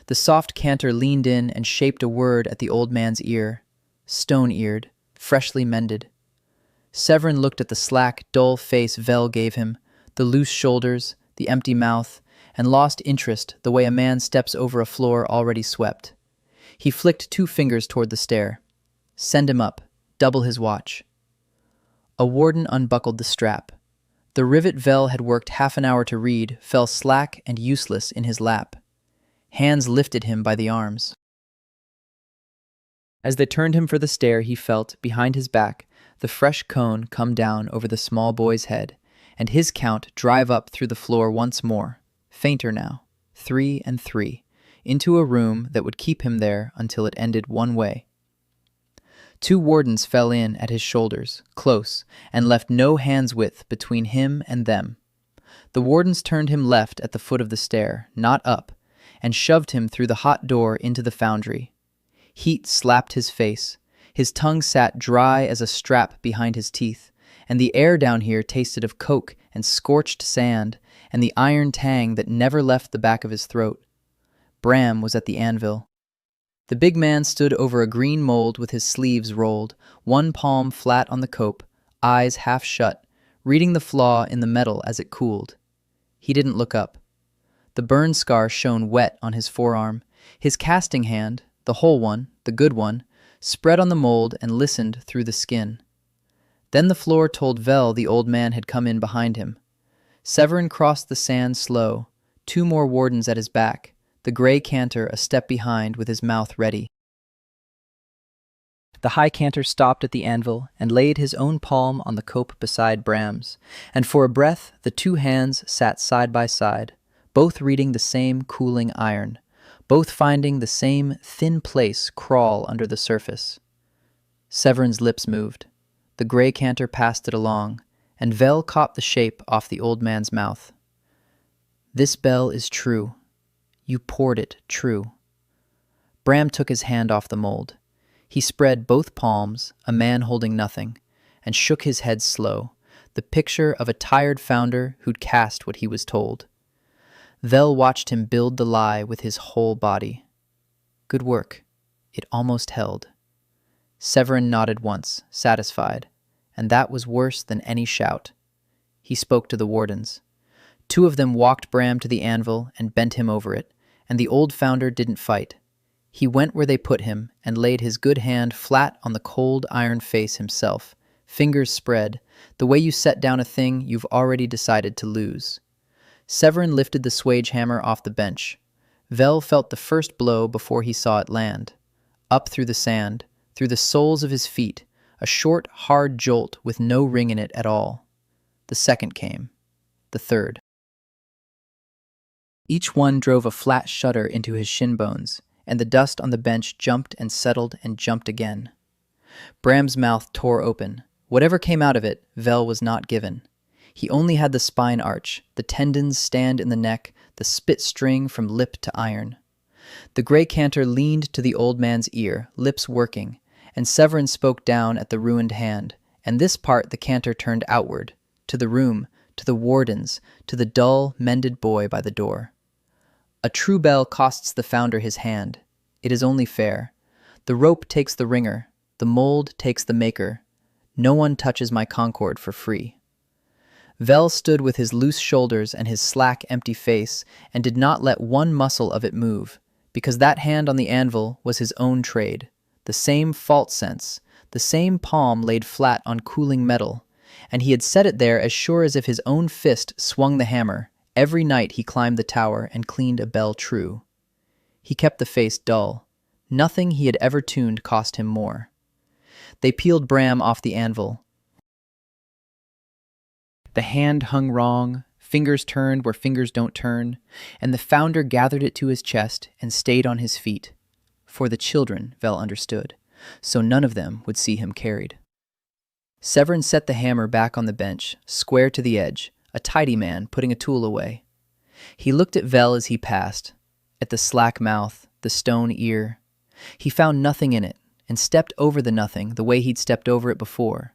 The soft cantor leaned in and shaped a word at the old man's ear. Stone-eared, freshly mended. Severin looked at the slack, dull face Vell gave him, the loose shoulders, the empty mouth, and lost interest the way a man steps over a floor already swept. He flicked 2 fingers toward the stair. Send him up, double his watch. A warden unbuckled the strap. The rivet Vell had worked half an hour to read fell slack and useless in his lap. Hands lifted him by the arms. As they turned him for the stair, he felt, behind his back, the fresh cone come down over the small boy's head, and his count drive up through the floor once more, fainter now, 3 and 3, into a room that would keep him there until it ended one way. 2 wardens fell in at his shoulders, close, and left no hand's width between him and them. The wardens turned him left at the foot of the stair, not up, and shoved him through the hot door into the foundry. Heat slapped his face. His tongue sat dry as a strap behind his teeth, and the air down here tasted of coke and scorched sand and the iron tang that never left the back of his throat. Bram was at the anvil. The big man stood over a green mold with his sleeves rolled, one palm flat on the cope, eyes half shut, reading the flaw in the metal as it cooled. He didn't look up. The burn scar shone wet on his forearm. His casting hand, the whole one, the good one, spread on the mold and listened through the skin. Then the floor told Vell the old man had come in behind him. Severin crossed the sand slow, 2 more wardens at his back, the gray cantor a step behind with his mouth ready. The high cantor stopped at the anvil and laid his own palm on the cope beside Bram's, and for a breath the 2 hands sat side by side, both reading the same cooling iron, both finding the same thin place crawl under the surface. Severin's lips moved. The gray cantor passed it along, and Vell caught the shape off the old man's mouth. "This bell is true. You poured it true." Bram took his hand off the mold. He spread both palms, a man holding nothing, and shook his head slow, the picture of a tired founder who'd cast what he was told. Vell watched him build the lie with his whole body. Good work. It almost held. Severin nodded once, satisfied, and that was worse than any shout. He spoke to the wardens. 2 of them walked Bram to the anvil and bent him over it, and the old founder didn't fight. He went where they put him and laid his good hand flat on the cold iron face himself, fingers spread, the way you set down a thing you've already decided to lose. Severin lifted the swage hammer off the bench. Vell felt the first blow before he saw it land. Up through the sand, through the soles of his feet, a short, hard jolt with no ring in it at all. The second came. The third. Each one drove a flat shudder into his shin bones, and the dust on the bench jumped and settled and jumped again. Bram's mouth tore open. Whatever came out of it, Vell was not given. He only had the spine arch, the tendons stand in the neck, the spit string from lip to iron. The gray cantor leaned to the old man's ear, lips working, and Severin spoke down at the ruined hand, and this part the canter turned outward, to the room, to the wardens, to the dull, mended boy by the door. A true bell costs the founder his hand. It is only fair. The rope takes the ringer, the mold takes the maker. No one touches my concord for free. Vell stood with his loose shoulders and his slack, empty face, and did not let one muscle of it move, because that hand on the anvil was his own trade, the same fault sense, the same palm laid flat on cooling metal, and he had set it there as sure as if his own fist swung the hammer. Every night he climbed the tower and cleaned a bell true. He kept the face dull. Nothing he had ever tuned cost him more. They peeled Bram off the anvil. The hand hung wrong, fingers turned where fingers don't turn, and the founder gathered it to his chest and stayed on his feet. For the children, Vell understood, so none of them would see him carried. Severin set the hammer back on the bench, square to the edge, a tidy man putting a tool away. He looked at Vell as he passed, at the slack mouth, the stone ear. He found nothing in it, and stepped over the nothing the way he'd stepped over it before,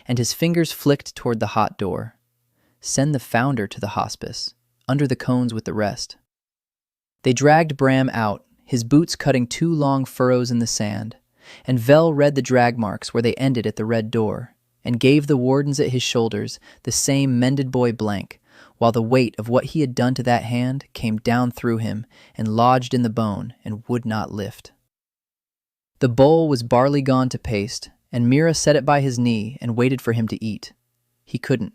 and his fingers flicked toward the hot door. Send the founder to the hospice, under the cones with the rest. They dragged Bram out, his boots cutting 2 long furrows in the sand, and Vell read the drag marks where they ended at the red door, and gave the wardens at his shoulders the same mended boy blank, while the weight of what he had done to that hand came down through him and lodged in the bone and would not lift. The bowl was barley gone to paste, and Mira set it by his knee and waited for him to eat. He couldn't.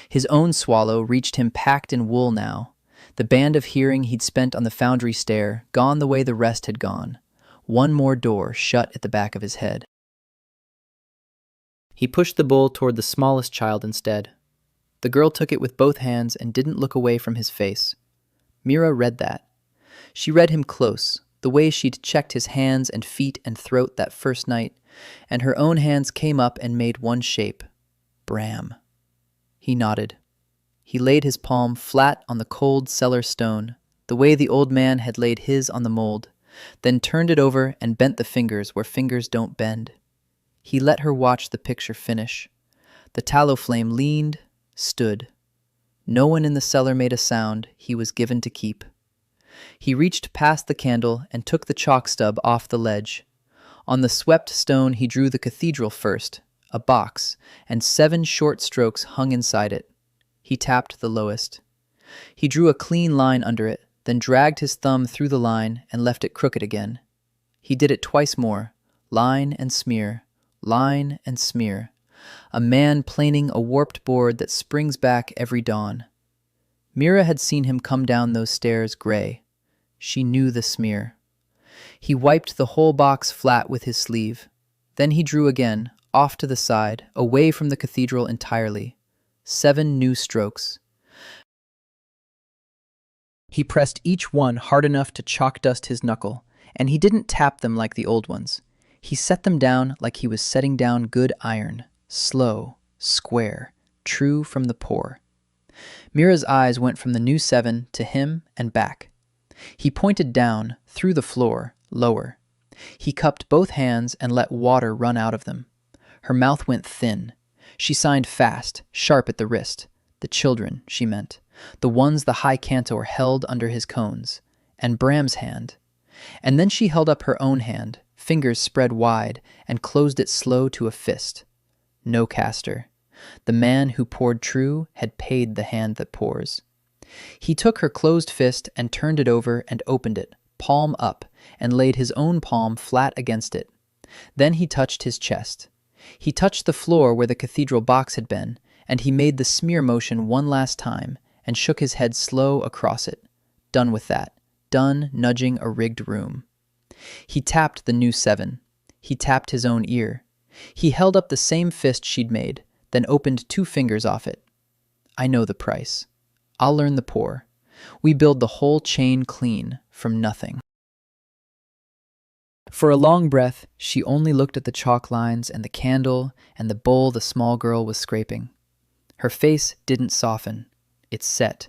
His own swallow reached him packed in wool now, the band of hearing he'd spent on the foundry stair gone the way the rest had gone, one more door shut at the back of his head. He pushed the bowl toward the smallest child instead. The girl took it with both hands and didn't look away from his face. Mira read that. She read him close, the way she'd checked his hands and feet and throat that first night, and her own hands came up and made one shape. Bram. He nodded. He laid his palm flat on the cold cellar stone, the way the old man had laid his on the mold, then turned it over and bent the fingers where fingers don't bend. He let her watch the picture finish. The tallow flame leaned, stood. No one in the cellar made a sound. He was given to keep. He reached past the candle and took the chalk stub off the ledge. On the swept stone he drew the cathedral first, a box, and 7 short strokes hung inside it. He tapped the lowest. He drew a clean line under it, then dragged his thumb through the line and left it crooked again. He did it twice more, line and smear, line and smear. A man planing a warped board that springs back every dawn. Mira had seen him come down those stairs gray. She knew the smear. He wiped the whole box flat with his sleeve. Then he drew again, off to the side, away from the cathedral entirely. 7 new strokes. He pressed each one hard enough to chalk dust his knuckle, and he didn't tap them like the old ones. He set them down like he was setting down good iron, slow, square, true from the pore. Mira's eyes went from the new 7 to him and back. He pointed down, through the floor, lower. He cupped both hands and let water run out of them. Her mouth went thin. She signed fast, sharp at the wrist. The children, she meant. The ones the high cantor held under his cones. And Bram's hand. And then she held up her own hand, fingers spread wide, and closed it slow to a fist. No caster. The man who poured true had paid the hand that pours. He took her closed fist and turned it over and opened it, palm up, and laid his own palm flat against it. Then he touched his chest. He touched the floor where the cathedral box had been, and he made the smear motion one last time and shook his head slow across it. Done with that. Done nudging a rigged room. He tapped the new 7. He tapped his own ear. He held up the same fist she'd made, then opened 2 fingers off it. I know the price. I'll learn the pour. We build the whole chain clean, from nothing. For a long breath, she only looked at the chalk lines and the candle and the bowl the small girl was scraping. Her face didn't soften. It set.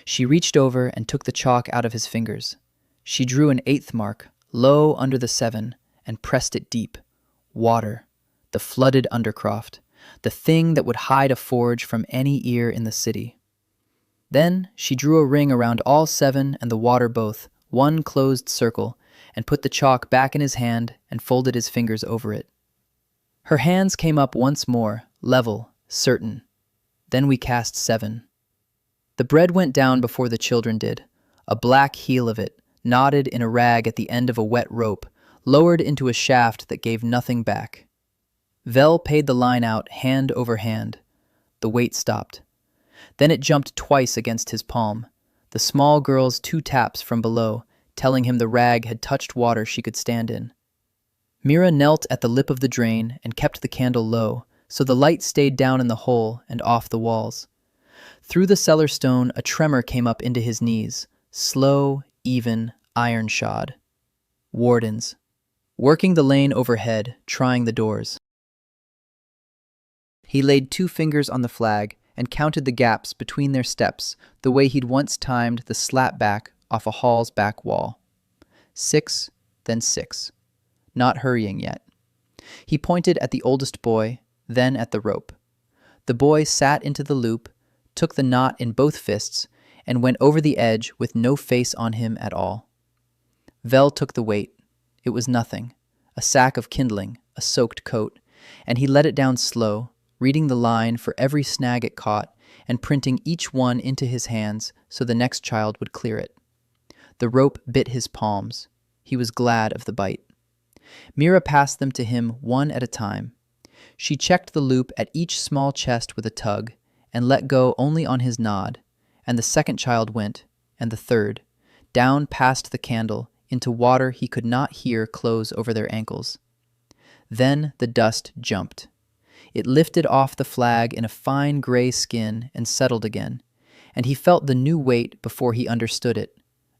She reached over and took the chalk out of his fingers. She drew an 8th mark, low under the 7, and pressed it deep. Water. the flooded undercroft, the thing that would hide a forge from any ear in the city. Then she drew a ring around all 7 and the water both, one closed circle, and put the chalk back in his hand and folded his fingers over it. Her hands came up once more, level, certain. Then we cast 7. The bread went down before the children did, a black heel of it, knotted in a rag at the end of a wet rope, lowered into a shaft that gave nothing back. Vell paid the line out hand over hand. The weight stopped. Then it jumped twice against his palm, the small girl's 2 taps from below, telling him the rag had touched water she could stand in. Mira knelt at the lip of the drain and kept the candle low, so the light stayed down in the hole and off the walls. Through the cellar stone, a tremor came up into his knees, slow, even, iron-shod. Wardens, working the lane overhead, trying the doors. He laid 2 fingers on the flag and counted the gaps between their steps the way he'd once timed the slap back off a hall's back wall. 6, then 6. Not hurrying yet. He pointed at the oldest boy, then at the rope. The boy sat into the loop, took the knot in both fists, and went over the edge with no face on him at all. Vell took the weight. It was nothing, a sack of kindling, a soaked coat, and he let it down slow, reading the line for every snag it caught and printing each one into his hands so the next child would clear it. The rope bit his palms. He was glad of the bite. Mira passed them to him one at a time. She checked the loop at each small chest with a tug and let go only on his nod, and the second child went, and the third, down past the candle into water he could not hear close over their ankles. Then the dust jumped. It lifted off the flag in a fine gray skin and settled again, and he felt the new weight before he understood it.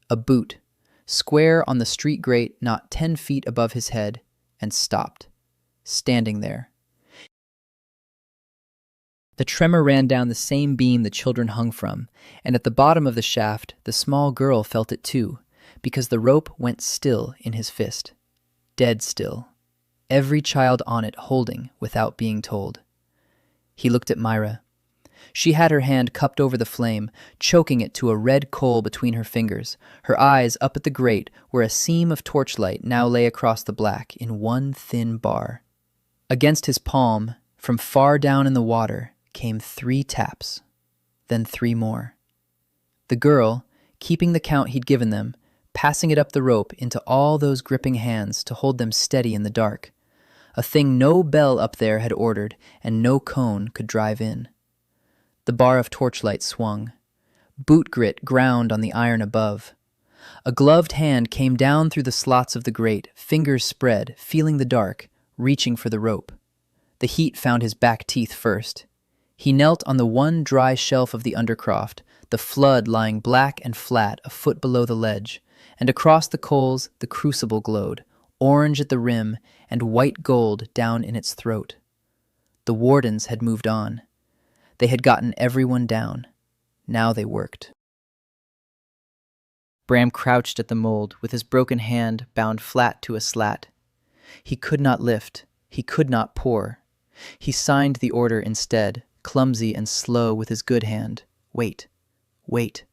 A boot, square on the street grate not 10 feet above his head, and stopped, standing there. The tremor ran down the same beam the children hung from, and at the bottom of the shaft the small girl felt it too, because the rope went still in his fist. Dead still. Every child on it holding without being told. He looked at Myra. She had her hand cupped over the flame, choking it to a red coal between her fingers, her eyes up at the grate where a seam of torchlight now lay across the black in one thin bar. Against his palm, from far down in the water, came 3 taps, then 3 more. The girl, keeping the count he'd given them, passing it up the rope into all those gripping hands to hold them steady in the dark, a thing no bell up there had ordered and no cone could drive in. The bar of torchlight swung. Boot grit ground on the iron above. A gloved hand came down through the slots of the grate, fingers spread, feeling the dark, reaching for the rope. The heat found his back teeth first. He knelt on the one dry shelf of the undercroft, the flood lying black and flat a foot below the ledge, and across the coals the crucible glowed, orange at the rim and white gold down in its throat. The wardens had moved on. They had gotten everyone down. Now they worked. Bram crouched at the mold with his broken hand bound flat to a slat. He could not lift. He could not pour. He signed the order instead, clumsy and slow with his good hand. Wait. Wait.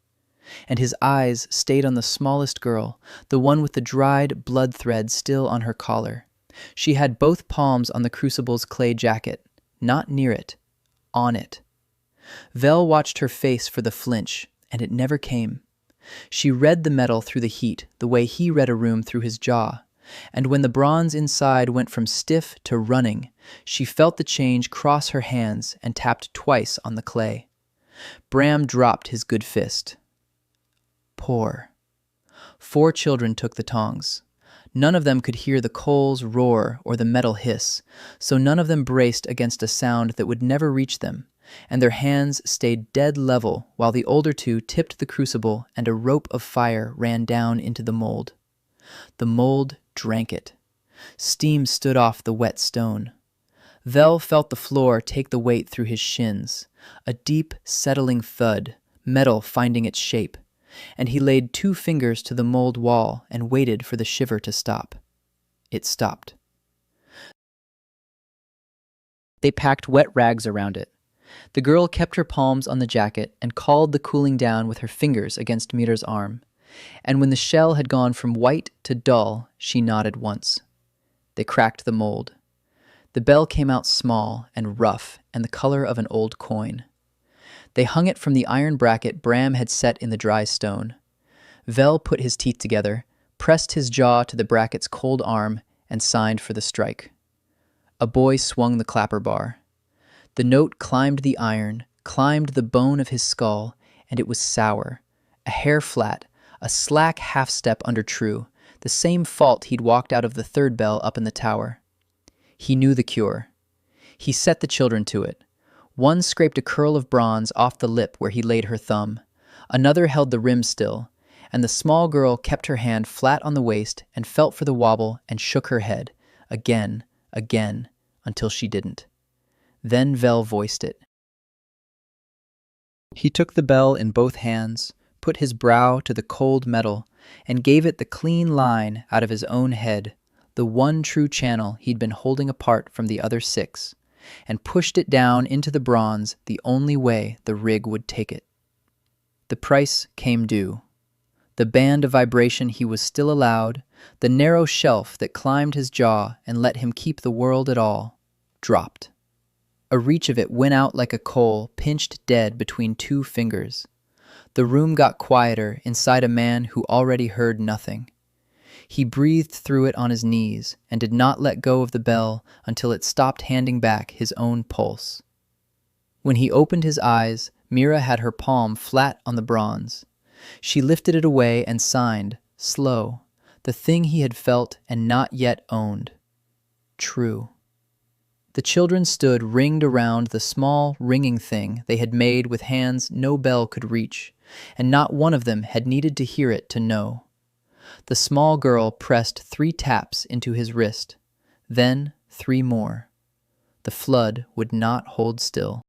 And his eyes stayed on the smallest girl, the one with the dried blood thread still on her collar. She had both palms on the crucible's clay jacket, not near it, on it. Vell watched her face for the flinch, and it never came. She read the metal through the heat the way he read a room through his jaw, and when the bronze inside went from stiff to running, she felt the change cross her hands and tapped twice on the clay. Bram dropped his good fist. Pour. 4 children took the tongs. None of them could hear the coals roar or the metal hiss, so none of them braced against a sound that would never reach them, and their hands stayed dead level while the older 2 tipped the crucible and a rope of fire ran down into the mold. The mold drank it. Steam stood off the wet stone. Vell felt the floor take the weight through his shins, a deep, settling thud, metal finding its shape, and he laid 2 fingers to the mold wall and waited for the shiver to stop. It stopped. They packed wet rags around it. The girl kept her palms on the jacket and called the cooling down with her fingers against Mira's arm. And when the shell had gone from white to dull, she nodded once. They cracked the mold. The bell came out small and rough and the color of an old coin. They hung it from the iron bracket Bram had set in the dry stone. Vell put his teeth together, pressed his jaw to the bracket's cold arm, and signed for the strike. A boy swung the clapper bar. The note climbed the iron, climbed the bone of his skull, and it was sour, a hair flat, a slack half-step under true, the same fault he'd walked out of the third bell up in the tower. He knew the cure. He set the children to it. One scraped a curl of bronze off the lip where he laid her thumb. Another held the rim still, and the small girl kept her hand flat on the waist and felt for the wobble and shook her head, again, until she didn't. Then Vell voiced it. He took the bell in both hands, put his brow to the cold metal, and gave it the clean line out of his own head, the one true channel he'd been holding apart from the other 6, and pushed it down into the bronze the only way the rig would take it. The price came due. The band of vibration he was still allowed, the narrow shelf that climbed his jaw and let him keep the world at all, dropped. A reach of it went out like a coal pinched dead between 2 fingers. The room got quieter inside a man who already heard nothing. He breathed through it on his knees and did not let go of the bell until it stopped handing back his own pulse. When he opened his eyes, Mira had her palm flat on the bronze. She lifted it away and signed, slow, the thing he had felt and not yet owned. True. The children stood ringed around the small, ringing thing they had made with hands no bell could reach, and not one of them had needed to hear it to know. The small girl pressed 3 taps into his wrist, then 3 more. The flood would not hold still.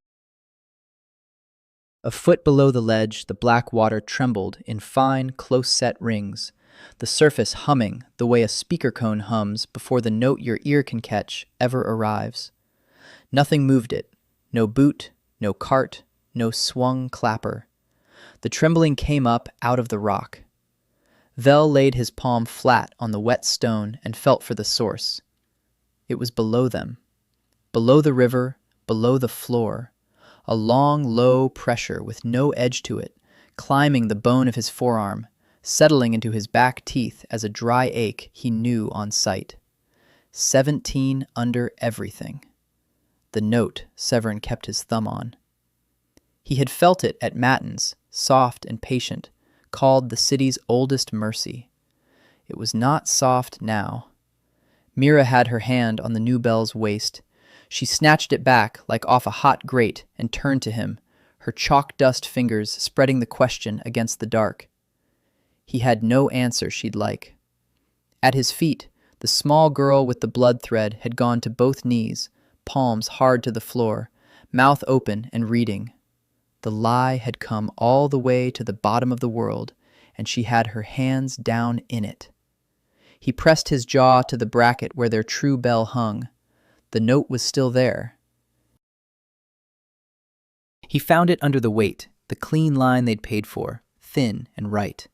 A foot below the ledge, the black water trembled in fine, close-set rings, the surface humming the way a speaker cone hums before the note your ear can catch ever arrives. Nothing moved it, no boot, no cart, no swung clapper. The trembling came up out of the rock. Vell laid his palm flat on the wet stone and felt for the source. It was below them, below the river, below the floor, a long, low pressure with no edge to it, climbing the bone of his forearm, settling into his back teeth as a dry ache he knew on sight. 17 under everything. The note Severin kept his thumb on. He had felt it at matins, soft and patient, called the city's oldest mercy. It was not soft now. Mira had her hand on the new bell's waist. She snatched it back like off a hot grate and turned to him, her chalk dust fingers spreading the question against the dark. He had no answer she'd like. At his feet, the small girl with the blood thread had gone to both knees, palms hard to the floor, mouth open and reading. The lie had come all the way to the bottom of the world, and she had her hands down in it. He pressed his jaw to the bracket where their true bell hung. The note was still there. He found it under the weight, the clean line they'd paid for, thin and right.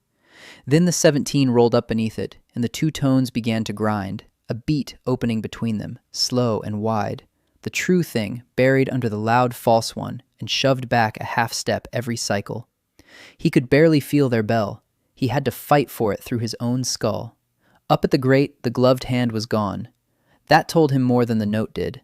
Then the 17 rolled up beneath it, and the 2 tones began to grind, a beat opening between them, slow and wide. The true thing buried under the loud false one and shoved back a half step every cycle. He could barely feel their bell. He had to fight for it through his own skull. Up at the grate, the gloved hand was gone. That told him more than the note did.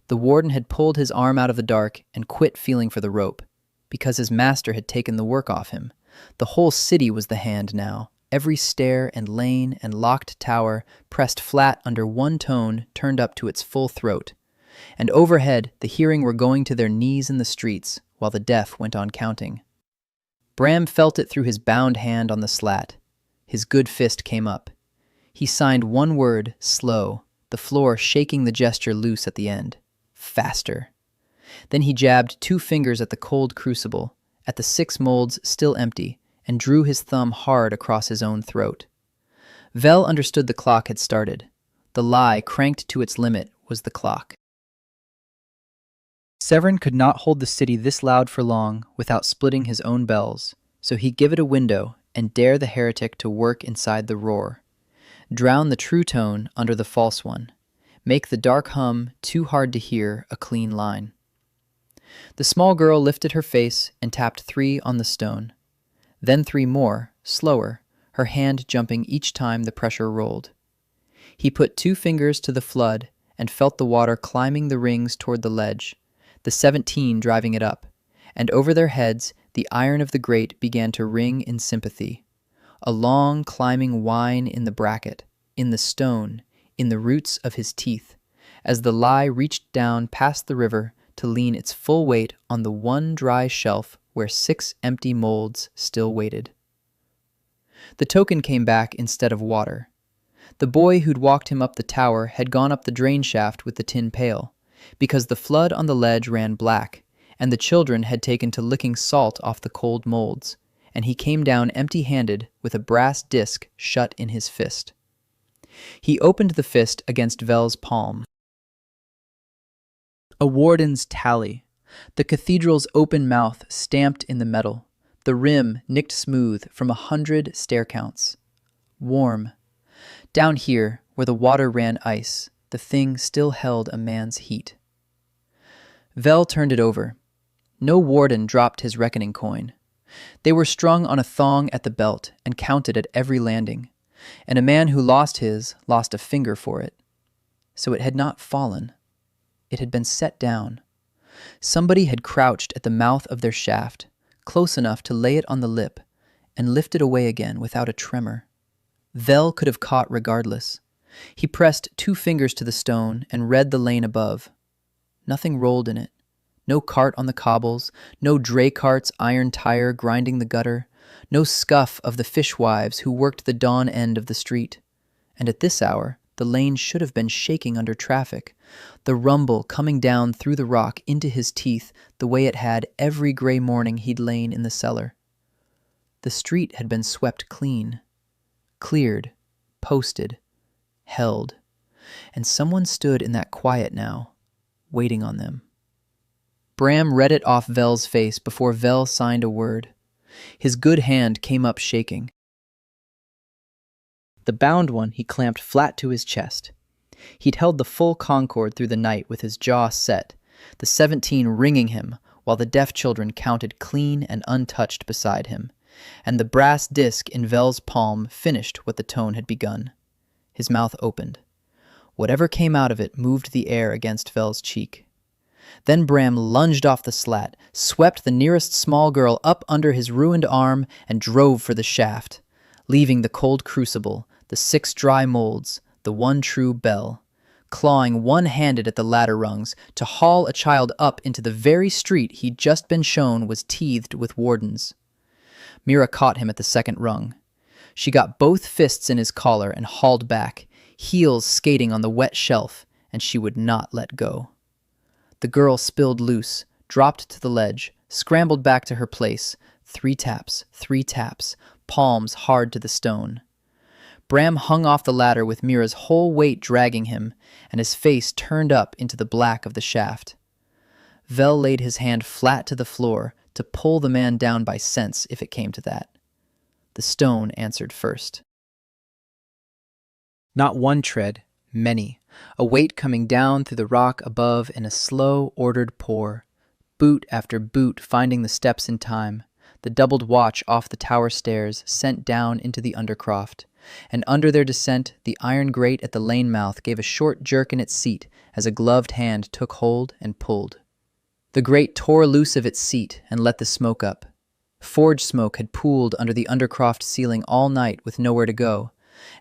The warden had pulled his arm out of the dark and quit feeling for the rope, because his master had taken the work off him. The whole city was the hand now, every stair and lane and locked tower pressed flat under one tone turned up to its full throat. And overhead, the hearing were going to their knees in the streets, while the deaf went on counting. Bram felt it through his bound hand on the slat. His good fist came up. He signed one word, slow, the floor shaking the gesture loose at the end. Faster. Then he jabbed 2 fingers at the cold crucible, at the 6 molds still empty, and drew his thumb hard across his own throat. Vell understood the clock had started. The lie cranked to its limit was the clock. Severin could not hold the city this loud for long without splitting his own bells, so he give it a window and dare the heretic to work inside the roar. Drown the true tone under the false one. Make the dark hum too hard to hear a clean line. The small girl lifted her face and tapped 3 on the stone. Then 3 more, slower, her hand jumping each time the pressure rolled. He put 2 fingers to the flood and felt the water climbing the rings toward the ledge, the 17 driving it up, and over their heads the iron of the grate began to ring in sympathy. A long climbing whine in the bracket, in the stone, in the roots of his teeth, as the lie reached down past the river to lean its full weight on the one dry shelf where 6 empty molds still waited. The token came back instead of water. The boy who'd walked him up the tower had gone up the drain shaft with the tin pail, because the flood on the ledge ran black, and the children had taken to licking salt off the cold molds, and he came down empty-handed with a brass disc shut in his fist. He opened the fist against Vell's palm. A warden's tally, the cathedral's open mouth stamped in the metal, the rim nicked smooth from 100 stair counts. Warm. Down here, where the water ran ice, the thing still held a man's heat. Vell turned it over. No warden dropped his reckoning coin. They were strung on a thong at the belt and counted at every landing, and a man who lost his lost a finger for it. So it had not fallen. It had been set down. Somebody had crouched at the mouth of their shaft, close enough to lay it on the lip, and lift it away again without a tremor. Vell could have caught regardless. He pressed 2 fingers to the stone and read the lane above. Nothing rolled in it. No cart on the cobbles, no dray cart's iron tire grinding the gutter, no scuff of the fishwives who worked the dawn end of the street. And at this hour, the lane should have been shaking under traffic, the rumble coming down through the rock into his teeth the way it had every gray morning he'd lain in the cellar. The street had been swept clean, cleared, posted, held, and someone stood in that quiet now, waiting on them. Bram read it off Vell's face before Vell signed a word. His good hand came up shaking. The bound one he clamped flat to his chest. He'd held the full concord through the night with his jaw set, the 17 ringing him while the deaf children counted clean and untouched beside him, and the brass disc in Vell's palm finished what the tone had begun. His mouth opened. Whatever came out of it moved the air against Vell's cheek. Then Bram lunged off the slat, swept the nearest small girl up under his ruined arm, and drove for the shaft, leaving the cold crucible, the 6 dry molds, the one true bell, clawing one-handed at the ladder rungs to haul a child up into the very street he'd just been shown was teethed with wardens. Mira caught him at the second rung. She got both fists in his collar and hauled back, heels skating on the wet shelf, and she would not let go. The girl spilled loose, dropped to the ledge, scrambled back to her place, 3 taps, palms hard to the stone. Bram hung off the ladder with Mira's whole weight dragging him, and his face turned up into the black of the shaft. Vell laid his hand flat to the floor to pull the man down by sense if it came to that. The stone answered first. Not one tread, many, a weight coming down through the rock above in a slow, ordered pour, boot after boot finding the steps in time, the doubled watch off the tower stairs sent down into the undercroft, and under their descent the iron grate at the lane mouth gave a short jerk in its seat as a gloved hand took hold and pulled. The grate tore loose of its seat and let the smoke up. Forge smoke had pooled under the undercroft ceiling all night with nowhere to go,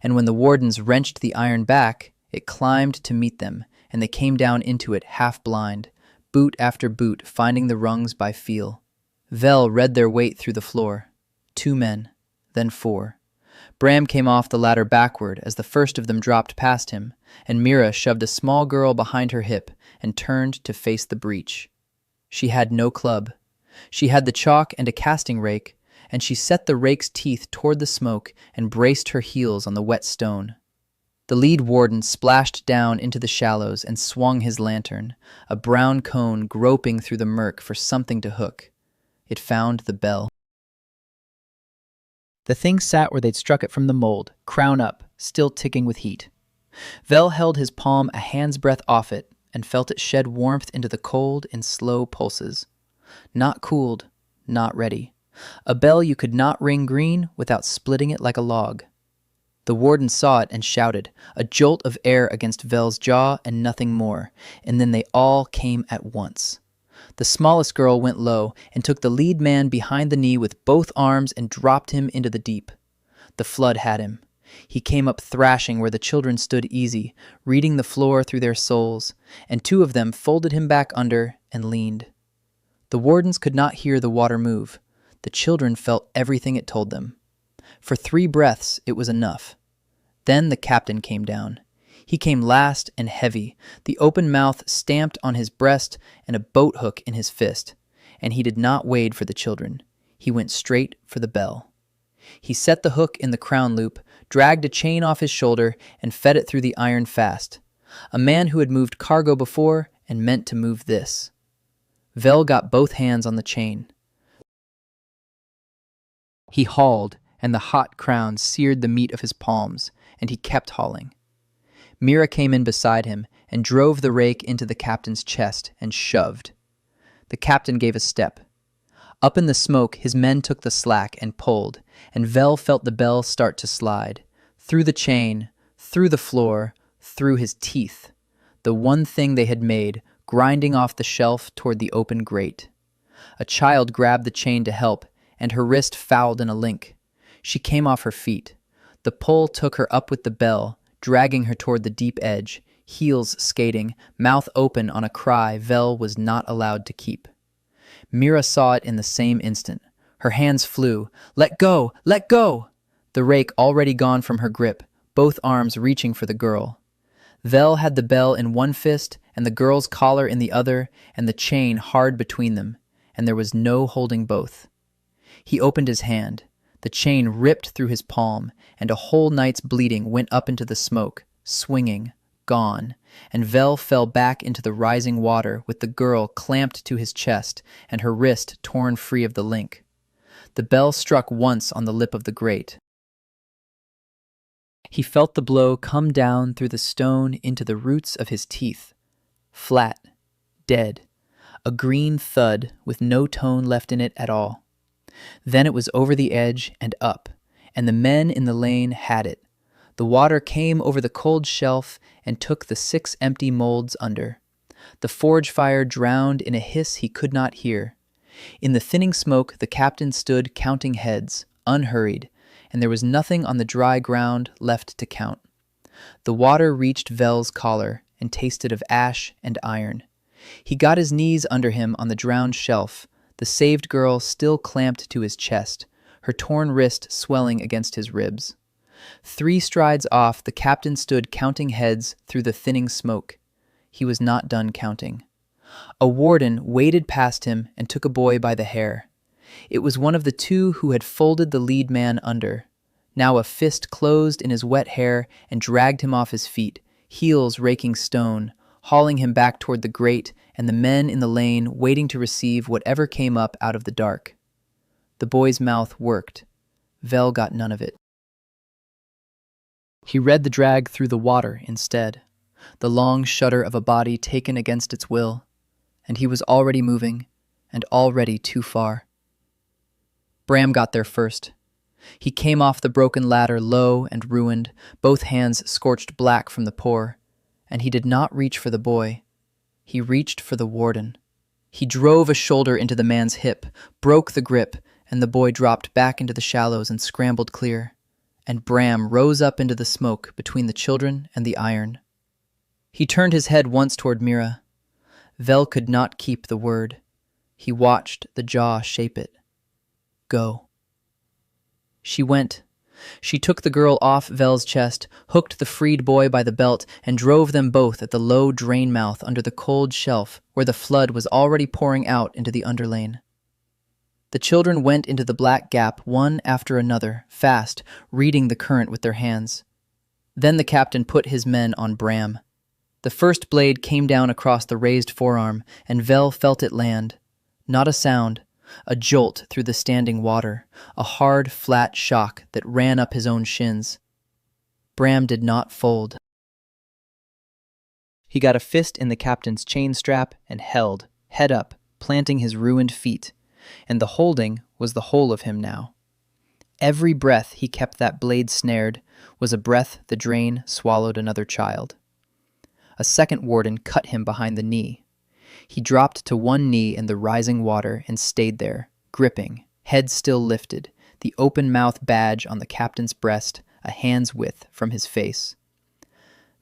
and when the wardens wrenched the iron back, it climbed to meet them, and they came down into it half-blind, boot after boot finding the rungs by feel. Vell read their weight through the floor. 2 men, then 4. Bram came off the ladder backward as the first of them dropped past him, and Mira shoved a small girl behind her hip and turned to face the breach. She had no club. She had the chalk and a casting rake, and she set the rake's teeth toward the smoke and braced her heels on the wet stone. The lead warden splashed down into the shallows and swung his lantern, a brown cone groping through the murk for something to hook. It found the bell. The thing sat where they'd struck it from the mold, crown up, still ticking with heat. Vell held his palm a hand's breadth off it and felt it shed warmth into the cold in slow pulses. Not cooled, not ready. A bell you could not ring green without splitting it like a log. The warden saw it and shouted, a jolt of air against Vell's jaw and nothing more, and then they all came at once. The smallest girl went low and took the lead man behind the knee with both arms and dropped him into the deep. The flood had him. He came up thrashing where the children stood easy, reading the floor through their souls, and two of them folded him back under and leaned. The wardens could not hear the water move. The children felt everything it told them. For 3 breaths it was enough. Then the captain came down. He came last and heavy, the open mouth stamped on his breast and a boat hook in his fist. And he did not wade for the children. He went straight for the bell. He set the hook in the crown loop, dragged a chain off his shoulder, and fed it through the iron fast. A man who had moved cargo before and meant to move this. Vell got both hands on the chain. He hauled, and the hot crown seared the meat of his palms, and he kept hauling. Mira came in beside him and drove the rake into the captain's chest and shoved. The captain gave a step. Up in the smoke, his men took the slack and pulled, and Vell felt the bell start to slide. Through the chain, through the floor, through his teeth. The one thing they had made, grinding off the shelf toward the open grate. A child grabbed the chain to help, and her wrist fouled in a link. She came off her feet. The pull took her up with the bell, dragging her toward the deep edge, heels skating, mouth open on a cry Vell was not allowed to keep. Mira saw it in the same instant. Her hands flew. Let go! Let go! The rake already gone from her grip, both arms reaching for the girl. Vell had the bell in one fist and the girl's collar in the other and the chain hard between them, and there was no holding both. He opened his hand. The chain ripped through his palm, and a whole night's bleeding went up into the smoke, swinging, gone, and Vell fell back into the rising water with the girl clamped to his chest and her wrist torn free of the link. The bell struck once on the lip of the grate. He felt the blow come down through the stone into the roots of his teeth. Flat, dead, a green thud with no tone left in it at all. Then it was over the edge and up, and the men in the lane had it. The water came over the cold shelf and took the 6 empty molds under. The forge fire drowned in a hiss he could not hear. In the thinning smoke the captain stood counting heads, unhurried, and there was nothing on the dry ground left to count. The water reached Vell's collar and tasted of ash and iron. He got his knees under him on the drowned shelf, the saved girl still clamped to his chest, her torn wrist swelling against his ribs. 3 strides off, the captain stood counting heads through the thinning smoke. He was not done counting. A warden waded past him and took a boy by the hair. It was one of the 2 who had folded the lead man under. Now a fist closed in his wet hair and dragged him off his feet, heels raking stone, hauling him back toward the grate and the men in the lane waiting to receive whatever came up out of the dark. The boy's mouth worked. Vell got none of it. He read the drag through the water instead, the long shudder of a body taken against its will, and he was already moving, and already too far. Bram got there first. He came off the broken ladder low and ruined, both hands scorched black from the pour, and he did not reach for the boy. He reached for the warden. He drove a shoulder into the man's hip, broke the grip, and the boy dropped back into the shallows and scrambled clear. And Bram rose up into the smoke between the children and the iron. He turned his head once toward Mira. Vell could not keep the word. He watched the jaw shape it. Go. She went. She took the girl off Vell's chest, hooked the freed boy by the belt, and drove them both at the low drain mouth under the cold shelf where the flood was already pouring out into the underlane. The children went into the black gap one after another, fast, reading the current with their hands. Then the captain put his men on Bram. The first blade came down across the raised forearm, and Vell felt it land. Not a sound, a jolt through the standing water, a hard, flat shock that ran up his own shins. Bram did not fold. He got a fist in the captain's chain strap and held, head up, planting his ruined feet, and the holding was the whole of him now. Every breath he kept that blade snared was a breath the drain swallowed another child. A second warden cut him behind the knee. He dropped to one knee in the rising water and stayed there, gripping, head still lifted, the open mouth badge on the captain's breast a hand's width from his face.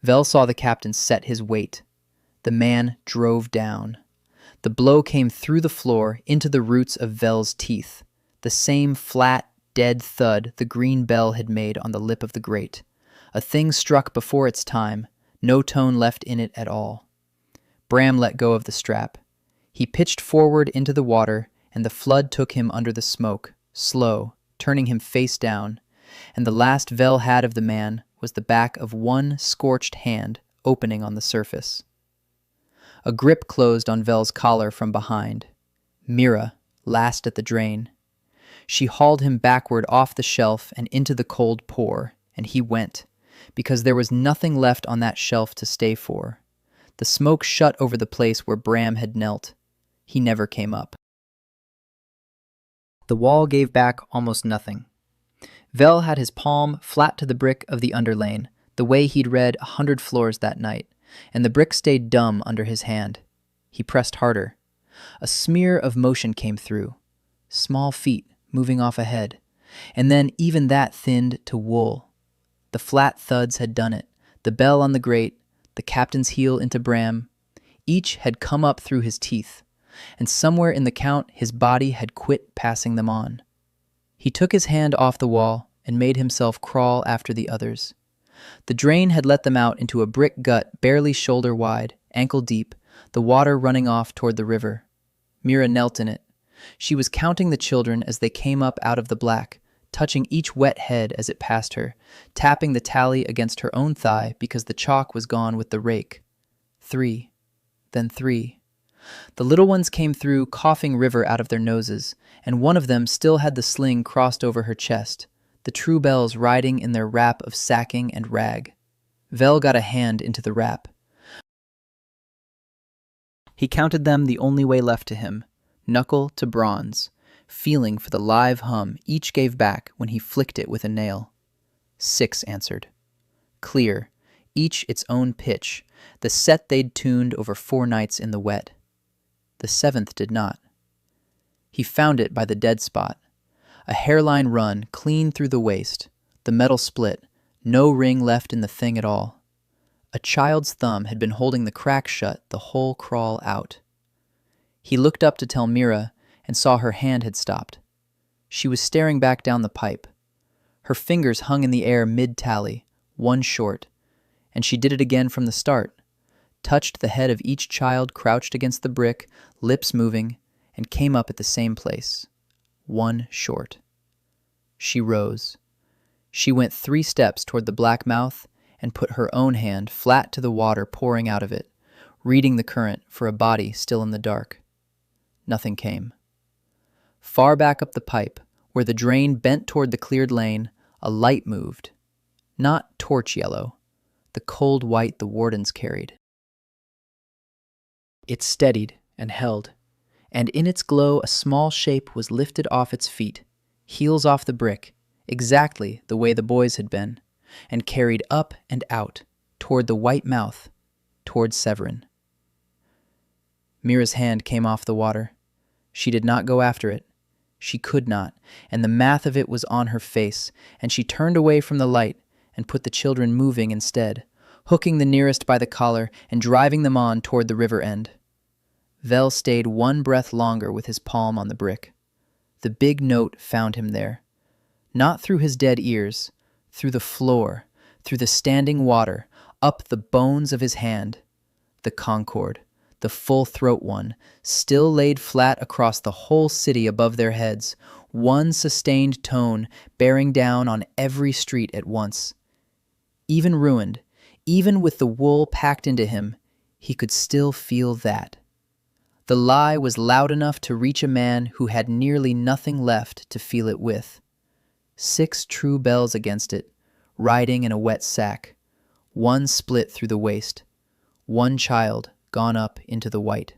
Vell saw the captain set his weight. The man drove down. The blow came through the floor into the roots of Vell's teeth, the same flat, dead thud the green bell had made on the lip of the grate. A thing struck before its time, no tone left in it at all. Bram let go of the strap. He pitched forward into the water, and the flood took him under the smoke, slow, turning him face down, and the last Vell had of the man was the back of one scorched hand opening on the surface. A grip closed on Vell's collar from behind. Mira, last at the drain. She hauled him backward off the shelf and into the cold pour, and he went, because there was nothing left on that shelf to stay for. The smoke shut over the place where Bram had knelt. He never came up. The wall gave back almost nothing. Vell had his palm flat to the brick of the underlane, the way he'd read 100 floors that night, and the brick stayed dumb under his hand. He pressed harder. A smear of motion came through. Small feet moving off ahead, and then even that thinned to wool. The flat thuds had done it, the bell on the grate, the captain's heel into Bram. Each had come up through his teeth, and somewhere in the count his body had quit passing them on. He took his hand off the wall and made himself crawl after the others. The drain had let them out into a brick gut barely shoulder wide, ankle deep, the water running off toward the river. Mira knelt in it. She was counting the children as they came up out of the black, touching each wet head as it passed her, tapping the tally against her own thigh because the chalk was gone with the rake. 3, then 3. The little ones came through, coughing river out of their noses, and one of them still had the sling crossed over her chest, the true bells riding in their wrap of sacking and rag. Vell got a hand into the wrap. He counted them the only way left to him, knuckle to bronze, feeling for the live hum each gave back when he flicked it with a nail. 6 answered. Clear, each its own pitch, the set they'd tuned over 4 nights in the wet. The 7th did not. He found it by the dead spot. A hairline run clean through the waist, the metal split, no ring left in the thing at all. A child's thumb had been holding the crack shut the whole crawl out. He looked up to tell Mira and saw her hand had stopped. She was staring back down the pipe. Her fingers hung in the air mid-tally, one short, and she did it again from the start, touched the head of each child crouched against the brick, lips moving, and came up at the same place, one short. She rose. She went 3 steps toward the black mouth and put her own hand flat to the water pouring out of it, reading the current for a body still in the dark. Nothing came. Far back up the pipe, where the drain bent toward the cleared lane, a light moved. Not torch yellow, the cold white the wardens carried. It steadied and held, and in its glow a small shape was lifted off its feet, heels off the brick, exactly the way the boys had been, and carried up and out, toward the white mouth, toward Severin. Mira's hand came off the water. She did not go after it. She could not, and the math of it was on her face, and she turned away from the light and put the children moving instead, hooking the nearest by the collar and driving them on toward the river end. Vell stayed one breath longer with his palm on the brick. The big note found him there. Not through his dead ears, through the floor, through the standing water, up the bones of his hand. The Concord, the full throat one, still laid flat across the whole city above their heads, one sustained tone bearing down on every street at once. Even ruined, even with the wool packed into him, he could still feel that. The lie was loud enough to reach a man who had nearly nothing left to feel it with. 6 true bells against it, riding in a wet sack, one split through the waist, one child gone up into the white.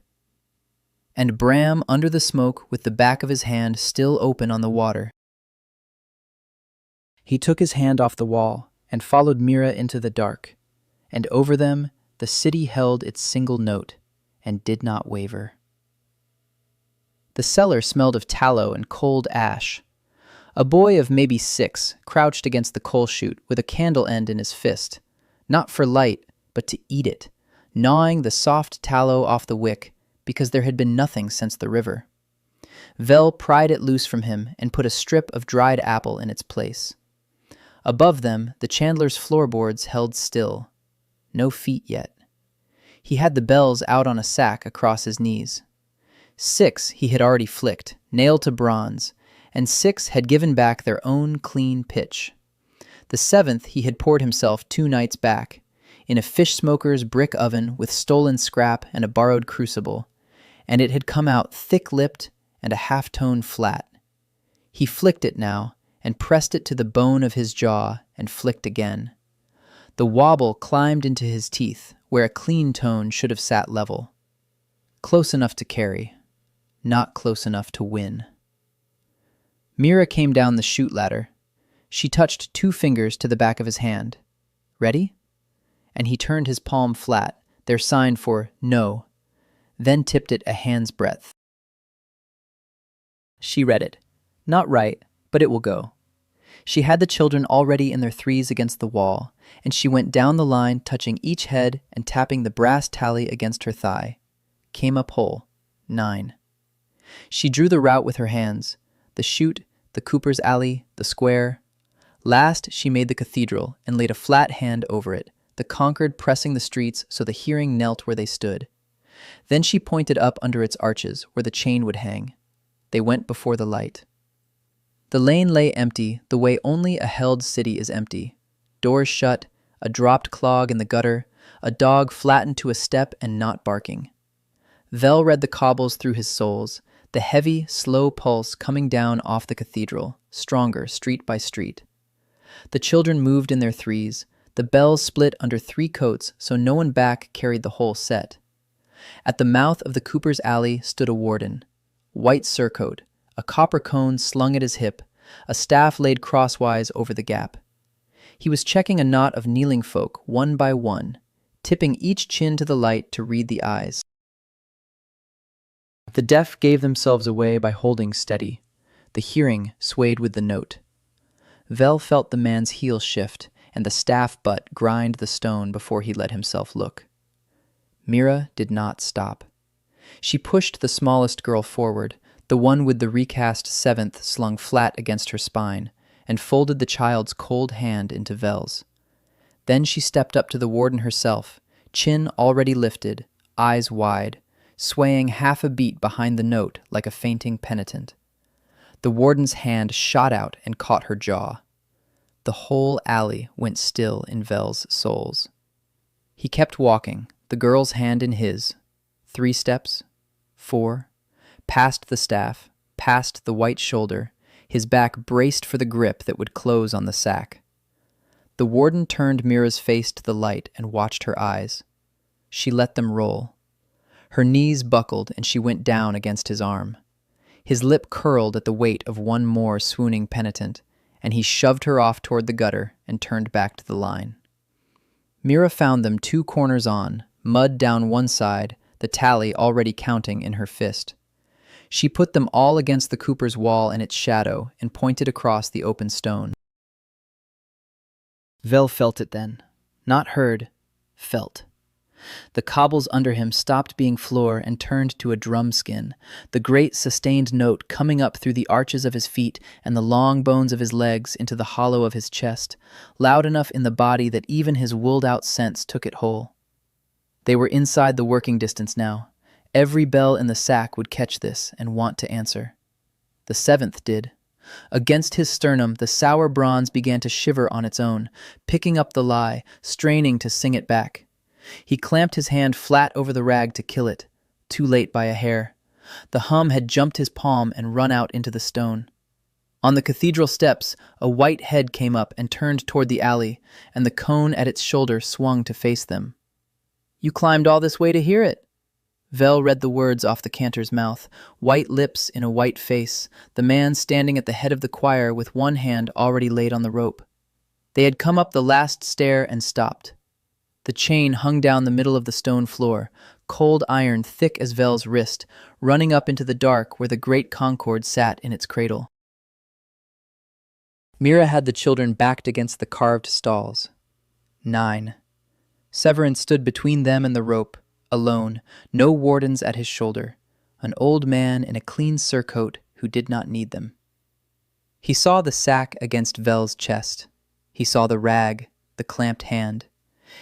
And Bram under the smoke with the back of his hand still open on the water. He took his hand off the wall and followed Mira into the dark, and over them the city held its single note and did not waver. The cellar smelled of tallow and cold ash. A boy of maybe 6 crouched against the coal chute with a candle end in his fist, not for light, but to eat it, gnawing the soft tallow off the wick because there had been nothing since the river. Vell pried it loose from him and put a strip of dried apple in its place. Above them, the chandler's floorboards held still. No feet yet. He had the bells out on a sack across his knees. 6 he had already flicked, nailed to bronze, and 6 had given back their own clean pitch. The 7th he had poured himself 2 nights back, in a fish smoker's brick oven with stolen scrap and a borrowed crucible, and it had come out thick-lipped and a half-tone flat. He flicked it now, and pressed it to the bone of his jaw, and flicked again. The wobble climbed into his teeth, where a clean tone should have sat level. Close enough to carry, not close enough to win. Mira came down the chute ladder. She touched 2 fingers to the back of his hand. Ready? And he turned his palm flat, their sign for no, then tipped it a hand's breadth. She read it. Not right, but it will go. She had the children already in their 3s against the wall, and she went down the line, touching each head and tapping the brass tally against her thigh. Came up whole. 9. She drew the route with her hands, the chute, the Cooper's alley, the square. Last, she made the cathedral and laid a flat hand over it, the Concord pressing the streets so the hearing knelt where they stood. Then she pointed up under its arches, where the chain would hang. They went before the light. The lane lay empty, the way only a held city is empty. Doors shut, a dropped clog in the gutter, a dog flattened to a step and not barking. Vell read the cobbles through his soles, the heavy, slow pulse coming down off the cathedral, stronger street by street. The children moved in their 3s, the bells split under 3 coats so no one back carried the whole set. At the mouth of the Cooper's alley stood a warden, white surcoat, a copper cone slung at his hip, a staff laid crosswise over the gap. He was checking a knot of kneeling folk one by one, tipping each chin to the light to read the eyes. The deaf gave themselves away by holding steady. The hearing swayed with the note. Vell felt the man's heel shift and the staff butt grind the stone before he let himself look. Mira did not stop. She pushed the smallest girl forward, the one with the recast 7th slung flat against her spine, and folded the child's cold hand into Vell's. Then she stepped up to the warden herself, chin already lifted, eyes wide, swaying half a beat behind the note like a fainting penitent. The warden's hand shot out and caught her jaw. The whole alley went still in Vell's soles. He kept walking, the girl's hand in his. 3 steps, 4, past the staff, past the white shoulder, his back braced for the grip that would close on the sack. The warden turned Mira's face to the light and watched her eyes. She let them roll. Her knees buckled and she went down against his arm. His lip curled at the weight of one more swooning penitent, and he shoved her off toward the gutter and turned back to the line. Mira found them 2 corners on, mud down one side, the tally already counting in her fist. She put them all against the Cooper's wall in its shadow and pointed across the open stone. Vell felt it then. Not heard, felt. The cobbles under him stopped being floor and turned to a drum skin, the great sustained note coming up through the arches of his feet and the long bones of his legs into the hollow of his chest, loud enough in the body that even his wooled-out sense took it whole. They were inside the working distance now. Every bell in the sack would catch this and want to answer. The 7th did. Against his sternum, the sour bronze began to shiver on its own, picking up the lie, straining to sing it back. He clamped his hand flat over the rag to kill it, too late by a hair. The hum had jumped his palm and run out into the stone. On the cathedral steps, a white head came up and turned toward the alley, and the cone at its shoulder swung to face them. "You climbed all this way to hear it." Vell read the words off the cantor's mouth, white lips in a white face, the man standing at the head of the choir with one hand already laid on the rope. They had come up the last stair and stopped. The chain hung down the middle of the stone floor, cold iron thick as Vell's wrist, running up into the dark where the great Concord sat in its cradle. Mira had the children backed against the carved stalls. 9. Severin stood between them and the rope, alone, no wardens at his shoulder, an old man in a clean surcoat who did not need them. He saw the sack against Vell's chest. He saw the rag, the clamped hand.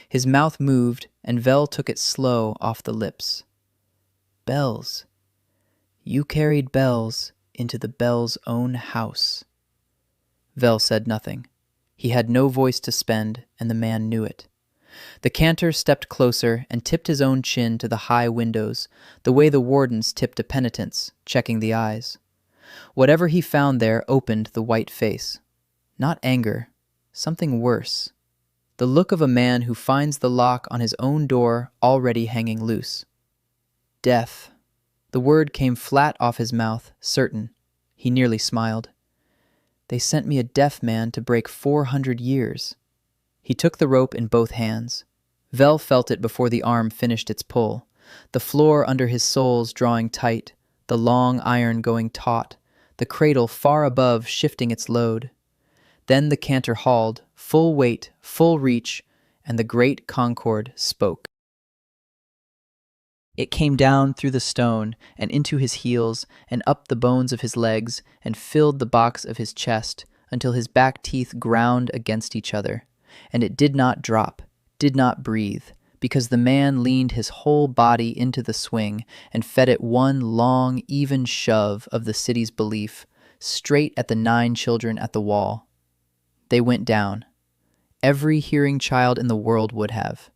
His mouth moved, and Vell took it slow off the lips. "Bells. You carried bells into the bell's own house." Vell said nothing. He had no voice to spend, and the man knew it. The cantor stepped closer and tipped his own chin to the high windows, the way the wardens tipped a penitent's, checking the eyes. Whatever he found there opened the white face. Not anger, something worse. The look of a man who finds the lock on his own door already hanging loose. Death. The word came flat off his mouth, certain. He nearly smiled. "They sent me a deaf man to break 400 years. He took the rope in both hands. Vell felt it before the arm finished its pull, the floor under his soles drawing tight, the long iron going taut, the cradle far above shifting its load. Then the cantor hauled, full weight, full reach, and the great Concord spoke. It came down through the stone and into his heels and up the bones of his legs and filled the box of his chest until his back teeth ground against each other. And it did not drop, did not breathe, because the man leaned his whole body into the swing and fed it one long, even shove of the city's belief, straight at the 9 children at the wall. They went down. Every hearing child in the world would have.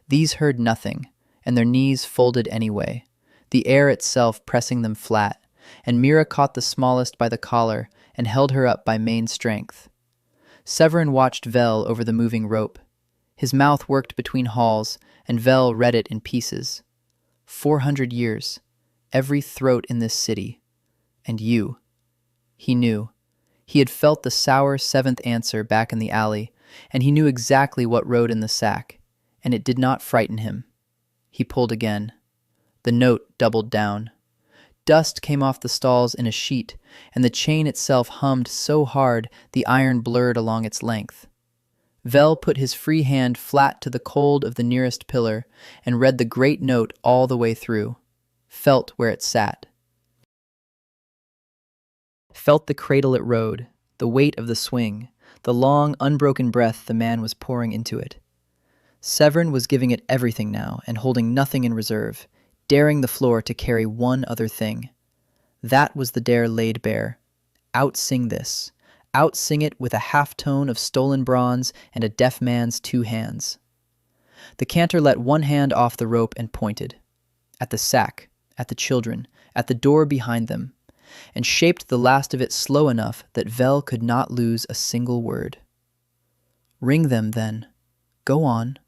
These heard nothing, and their knees folded anyway, the air itself pressing them flat, and Mira caught the smallest by the collar and held her up by main strength. Severin watched Vell over the moving rope. His mouth worked between hauls, and Vell read it in pieces. 400 years, every throat in this city. And you. He knew. He had felt the sour 7th answer back in the alley, and he knew exactly what rode in the sack, and it did not frighten him. He pulled again. The note doubled down. Dust came off the stalls in a sheet, and the chain itself hummed so hard the iron blurred along its length. Vell put his free hand flat to the cold of the nearest pillar and read the great note all the way through, felt where it sat. Felt the cradle it rode, the weight of the swing, the long, unbroken breath the man was pouring into it. Severin was giving it everything now and holding nothing in reserve, daring the floor to carry one other thing. That was the dare laid bare. Outsing this. Outsing it with a half-tone of stolen bronze and a deaf man's 2 hands. The cantor let one hand off the rope and pointed. At the sack, at the children, at the door behind them, and shaped the last of it slow enough that Vell could not lose a single word. "Ring them, then. Go on.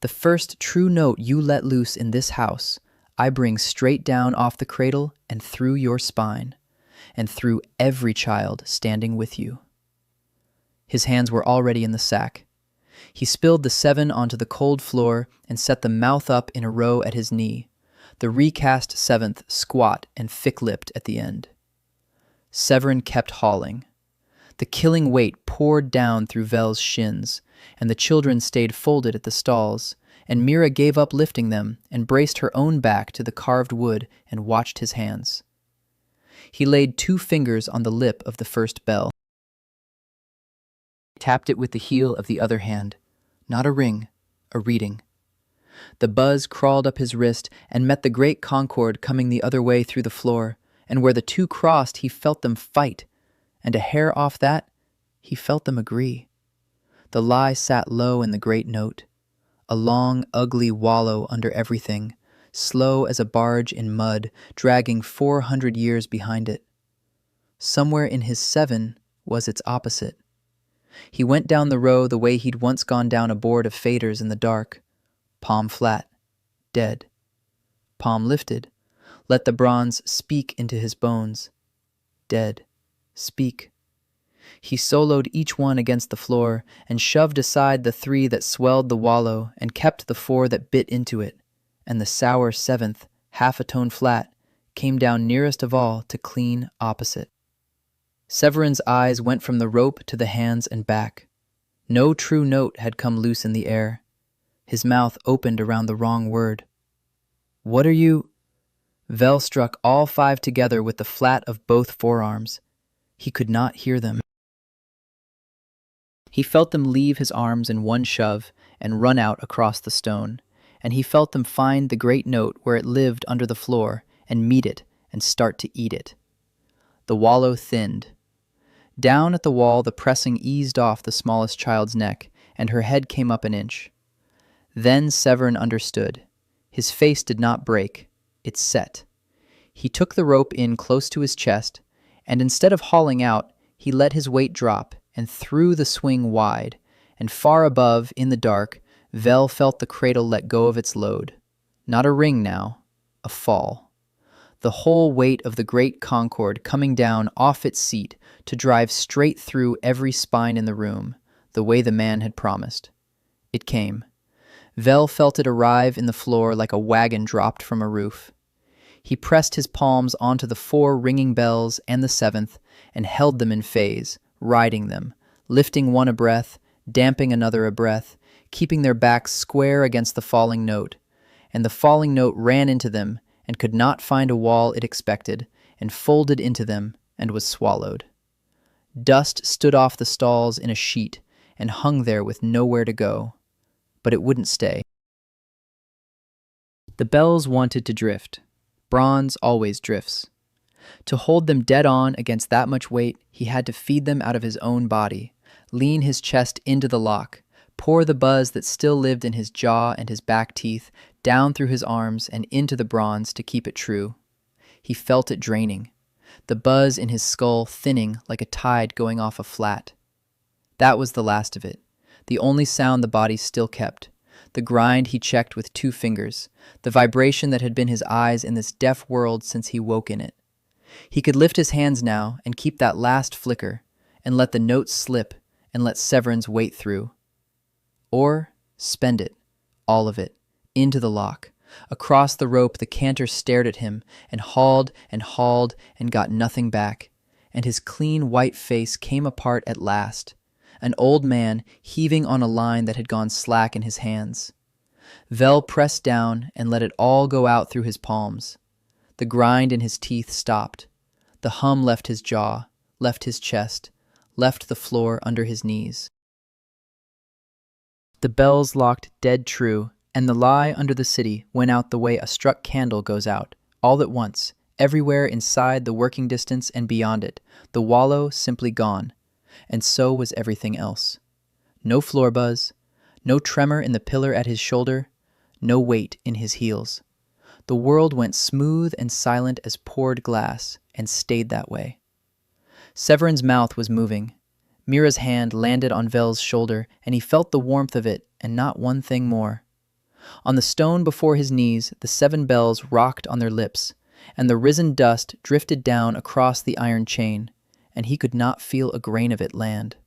The first true note you let loose in this house, I bring straight down off the cradle and through your spine, and through every child standing with you." His hands were already in the sack. He spilled the 7 onto the cold floor and set the mouth up in a row at his knee, the recast 7th squat and thick-lipped at the end. Severin kept hauling. The killing weight poured down through Vell's shins, and the children stayed folded at the stalls, and Mira gave up lifting them and braced her own back to the carved wood and watched his hands. He laid 2 fingers on the lip of the first bell, tapped it with the heel of the other hand. Not a ring, a reading. The buzz crawled up his wrist and met the great Concord coming the other way through the floor, and where the 2 crossed he felt them fight, and a hair off that, he felt them agree. The lie sat low in the great note, a long, ugly wallow under everything, slow as a barge in mud, dragging 400 years behind it. Somewhere in his 7 was its opposite. He went down the row the way he'd once gone down a board of faders in the dark. Palm flat, dead. Palm lifted, let the bronze speak into his bones. Dead, speak. He soloed each one against the floor and shoved aside the 3 that swelled the wallow and kept the 4 that bit into it, and the sour 7th, half a tone flat, came down nearest of all to clean opposite. Severin's eyes went from the rope to the hands and back. No true note had come loose in the air. His mouth opened around the wrong word. "What are you—" Vell struck all 5 together with the flat of both forearms. He could not hear them. He felt them leave his arms in one shove and run out across the stone, and he felt them find the great note where it lived under the floor and meet it and start to eat it. The wallow thinned. Down at the wall the pressing eased off the smallest child's neck, and her head came up an inch. Then Severin understood. His face did not break. It set. He took the rope in close to his chest, and instead of hauling out, he let his weight drop and threw the swing wide, and far above, in the dark, Vell felt the cradle let go of its load. Not a ring now, a fall. The whole weight of the great Concord coming down off its seat to drive straight through every spine in the room, the way the man had promised. It came. Vell felt it arrive in the floor like a wagon dropped from a roof. He pressed his palms onto the 4 ringing bells and the 7th, and held them in phase, riding them, lifting one a breath, damping another a breath, keeping their backs square against the falling note. And the falling note ran into them, and could not find a wall it expected, and folded into them, and was swallowed. Dust stood off the stalls in a sheet, and hung there with nowhere to go. But it wouldn't stay. The bells wanted to drift. Bronze always drifts. To hold them dead on against that much weight, he had to feed them out of his own body, lean his chest into the lock, pour the buzz that still lived in his jaw and his back teeth down through his arms and into the bronze to keep it true. He felt it draining, the buzz in his skull thinning like a tide going off a flat. That was the last of it, the only sound the body still kept, the grind he checked with 2 fingers, the vibration that had been his eyes in this deaf world since he woke in it. He could lift his hands now and keep that last flicker, and let the notes slip, and let Severin's weight through. Or spend it, all of it, into the lock. Across the rope the cantor stared at him, and hauled and got nothing back, and his clean white face came apart at last, an old man heaving on a line that had gone slack in his hands. Vell pressed down and let it all go out through his palms. The grind in his teeth stopped. The hum left his jaw, left his chest, left the floor under his knees. The bells locked dead true, and the lie under the city went out the way a struck candle goes out, all at once, everywhere inside the working distance and beyond it, the wallow simply gone. And so was everything else. No floor buzz, no tremor in the pillar at his shoulder, no weight in his heels. The world went smooth and silent as poured glass, and stayed that way. Severin's mouth was moving. Mira's hand landed on Vell's shoulder, and he felt the warmth of it, and not one thing more. On the stone before his knees, the 7 bells rocked on their lips, and the risen dust drifted down across the iron chain, and he could not feel a grain of it land.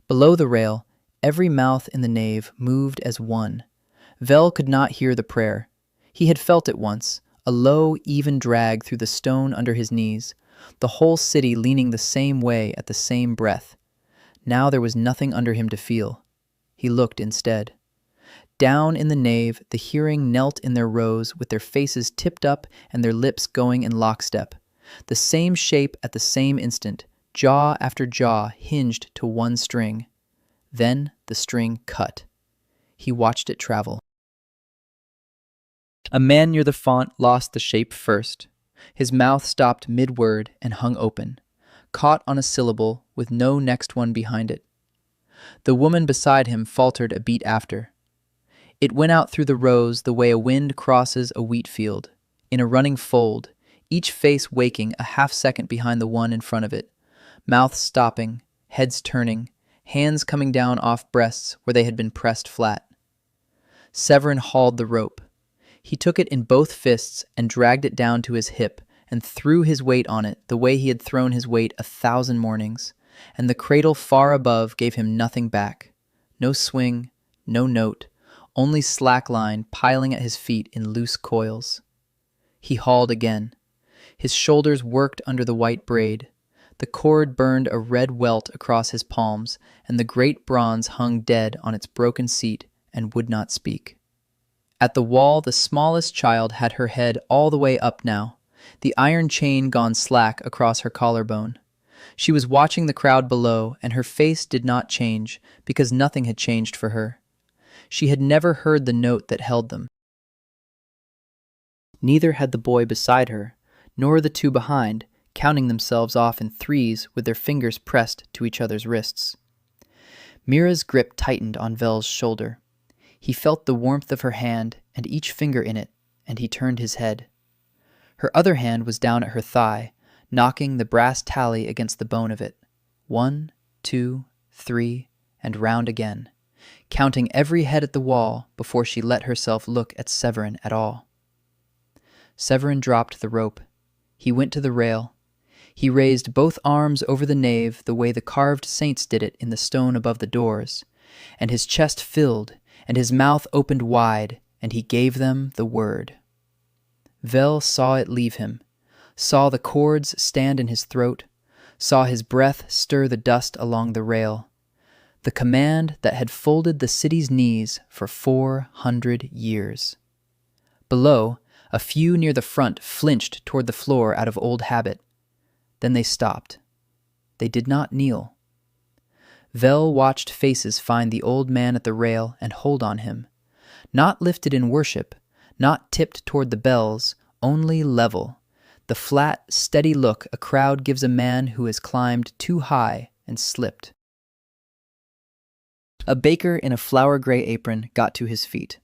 Below the rail, every mouth in the nave moved as one. Vell could not hear the prayer. He had felt it once, a low, even drag through the stone under his knees, the whole city leaning the same way at the same breath. Now there was nothing under him to feel. He looked instead. Down in the nave, the hearing knelt in their rows with their faces tipped up and their lips going in lockstep. The same shape at the same instant, jaw after jaw hinged to one string. Then the string cut. He watched it travel. A man near the font lost the shape first. His mouth stopped mid-word and hung open. caught on a syllable with no next one behind it. The woman beside him faltered a beat after. It went out through the rows the way a wind crosses a wheat field, in a running fold, each face waking a half-second behind the one in front of it, mouths stopping, heads turning, hands coming down off breasts where they had been pressed flat. Severin hauled the rope. He took it in both fists and dragged it down to his hip and threw his weight on it the way he had thrown his weight 1,000 mornings, and the cradle far above gave him nothing back. No swing, no note, only slackline piling at his feet in loose coils. He hauled again. His shoulders worked under the white braid. The cord burned a red welt across his palms, and the great bronze hung dead on its broken seat and would not speak. At the wall, the smallest child had her head all the way up now, the iron chain gone slack across her collarbone. She was watching the crowd below, and her face did not change, because nothing had changed for her. She had never heard the note that held them. Neither had the boy beside her, nor the two behind, counting themselves off in threes with their fingers pressed to each other's wrists. Mira's grip tightened on Vell's shoulder. He felt the warmth of her hand and each finger in it, and he turned his head. Her other hand was down at her thigh, knocking the brass tally against the bone of it. 1, 2, 3, and round again, counting every head at the wall before she let herself look at Severin at all. Severin dropped the rope. He went to the rail. He raised both arms over the nave the way the carved saints did it in the stone above the doors, and his chest filled, and his mouth opened wide, and he gave them the word. Vell saw it leave him, saw the cords stand in his throat, saw his breath stir the dust along the rail. The command that had folded the city's knees for 400 years. Below, a few near the front flinched toward the floor out of old habit. Then they stopped. They did not kneel. Vell watched faces find the old man at the rail and hold on him. Not lifted in worship, not tipped toward the bells, only level. The flat, steady look a crowd gives a man who has climbed too high and slipped. A baker in a flower-gray apron got to his feet.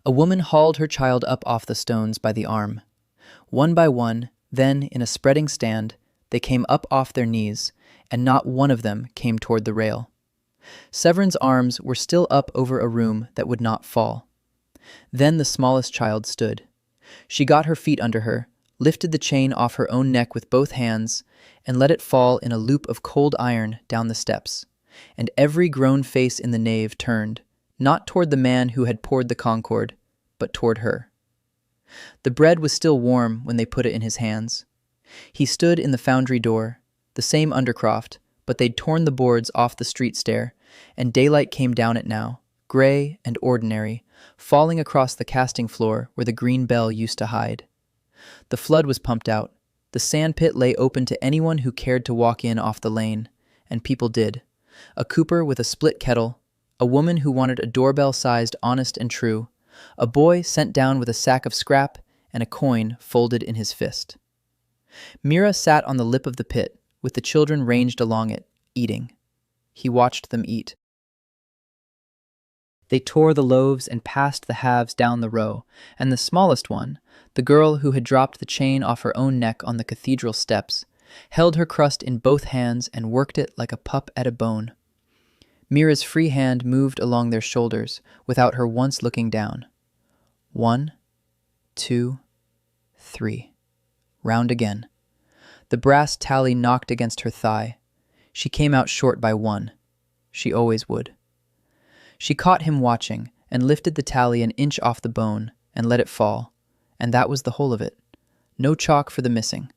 A woman hauled her child up off the stones by the arm. One by one, then, in a spreading stand, they came up off their knees, and not one of them came toward the rail. Severin's arms were still up over a room that would not fall. Then the smallest child stood. She got her feet under her, lifted the chain off her own neck with both hands, and let it fall in a loop of cold iron down the steps. And every grown face in the nave turned, not toward the man who had poured the concord, but toward her. The bread was still warm when they put it in his hands. He stood in the foundry door, the same undercroft, but they'd torn the boards off the street stair, and daylight came down it now, gray and ordinary, falling across the casting floor where the green bell used to hide. The flood was pumped out. The sand pit lay open to anyone who cared to walk in off the lane, and people did. A cooper with a split kettle, a woman who wanted a doorbell-sized Honest and True, a boy sent down with a sack of scrap, and a coin folded in his fist. Mira sat on the lip of the pit, with the children ranged along it, eating. He watched them eat. They tore the loaves and passed the halves down the row, and the smallest one, the girl who had dropped the chain off her own neck on the cathedral steps, held her crust in both hands and worked it like a pup at a bone. Mira's free hand moved along their shoulders without her once looking down. 1, 2, 3. Round again. The brass tally knocked against her thigh. She came out short by 1. She always would. She caught him watching and lifted the tally an inch off the bone and let it fall, and that was the whole of it. No chalk for the missing.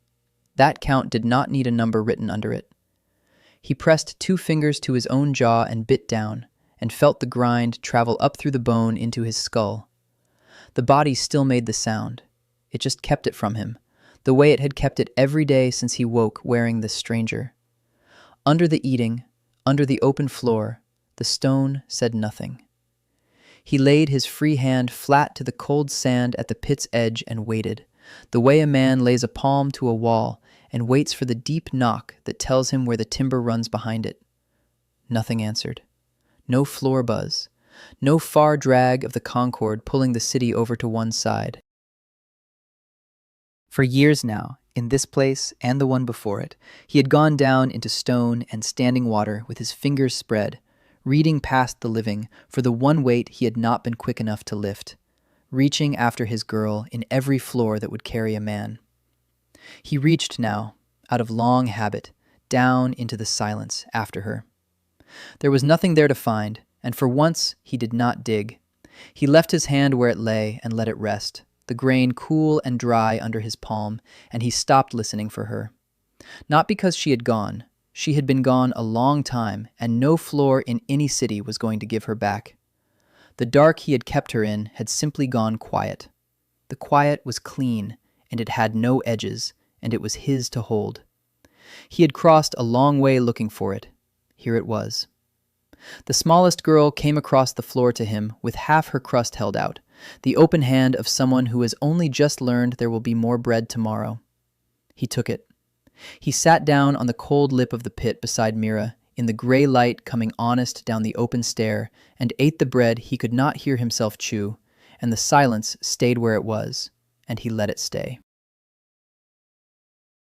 That count did not need a number written under it. He pressed 2 fingers to his own jaw and bit down, and felt the grind travel up through the bone into his skull. The body still made the sound. It just kept it from him, the way it had kept it every day since he woke wearing this stranger. Under the eating, under the open floor, the stone said nothing. He laid his free hand flat to the cold sand at the pit's edge and waited, the way a man lays a palm to a wall and waits for the deep knock that tells him where the timber runs behind it. Nothing answered. No floor buzz. No far drag of the Concorde pulling the city over to one side. For years now, in this place and the one before it, he had gone down into stone and standing water with his fingers spread, reading past the living for the one weight he had not been quick enough to lift, reaching after his girl in every floor that would carry a man. He reached now, out of long habit, down into the silence after her. There was nothing there to find, and for once he did not dig. He left his hand where it lay and let it rest, the grain cool and dry under his palm, and he stopped listening for her. Not because she had gone. She had been gone a long time, and no floor in any city was going to give her back. The dark he had kept her in had simply gone quiet. The quiet was clean, and it had no edges, and it was his to hold. He had crossed a long way looking for it. Here it was. The smallest girl came across the floor to him with half her crust held out, the open hand of someone who has only just learned there will be more bread tomorrow. He took it. He sat down on the cold lip of the pit beside Mira, in the gray light coming honest down the open stair, and ate the bread he could not hear himself chew, and the silence stayed where it was, and he let it stay.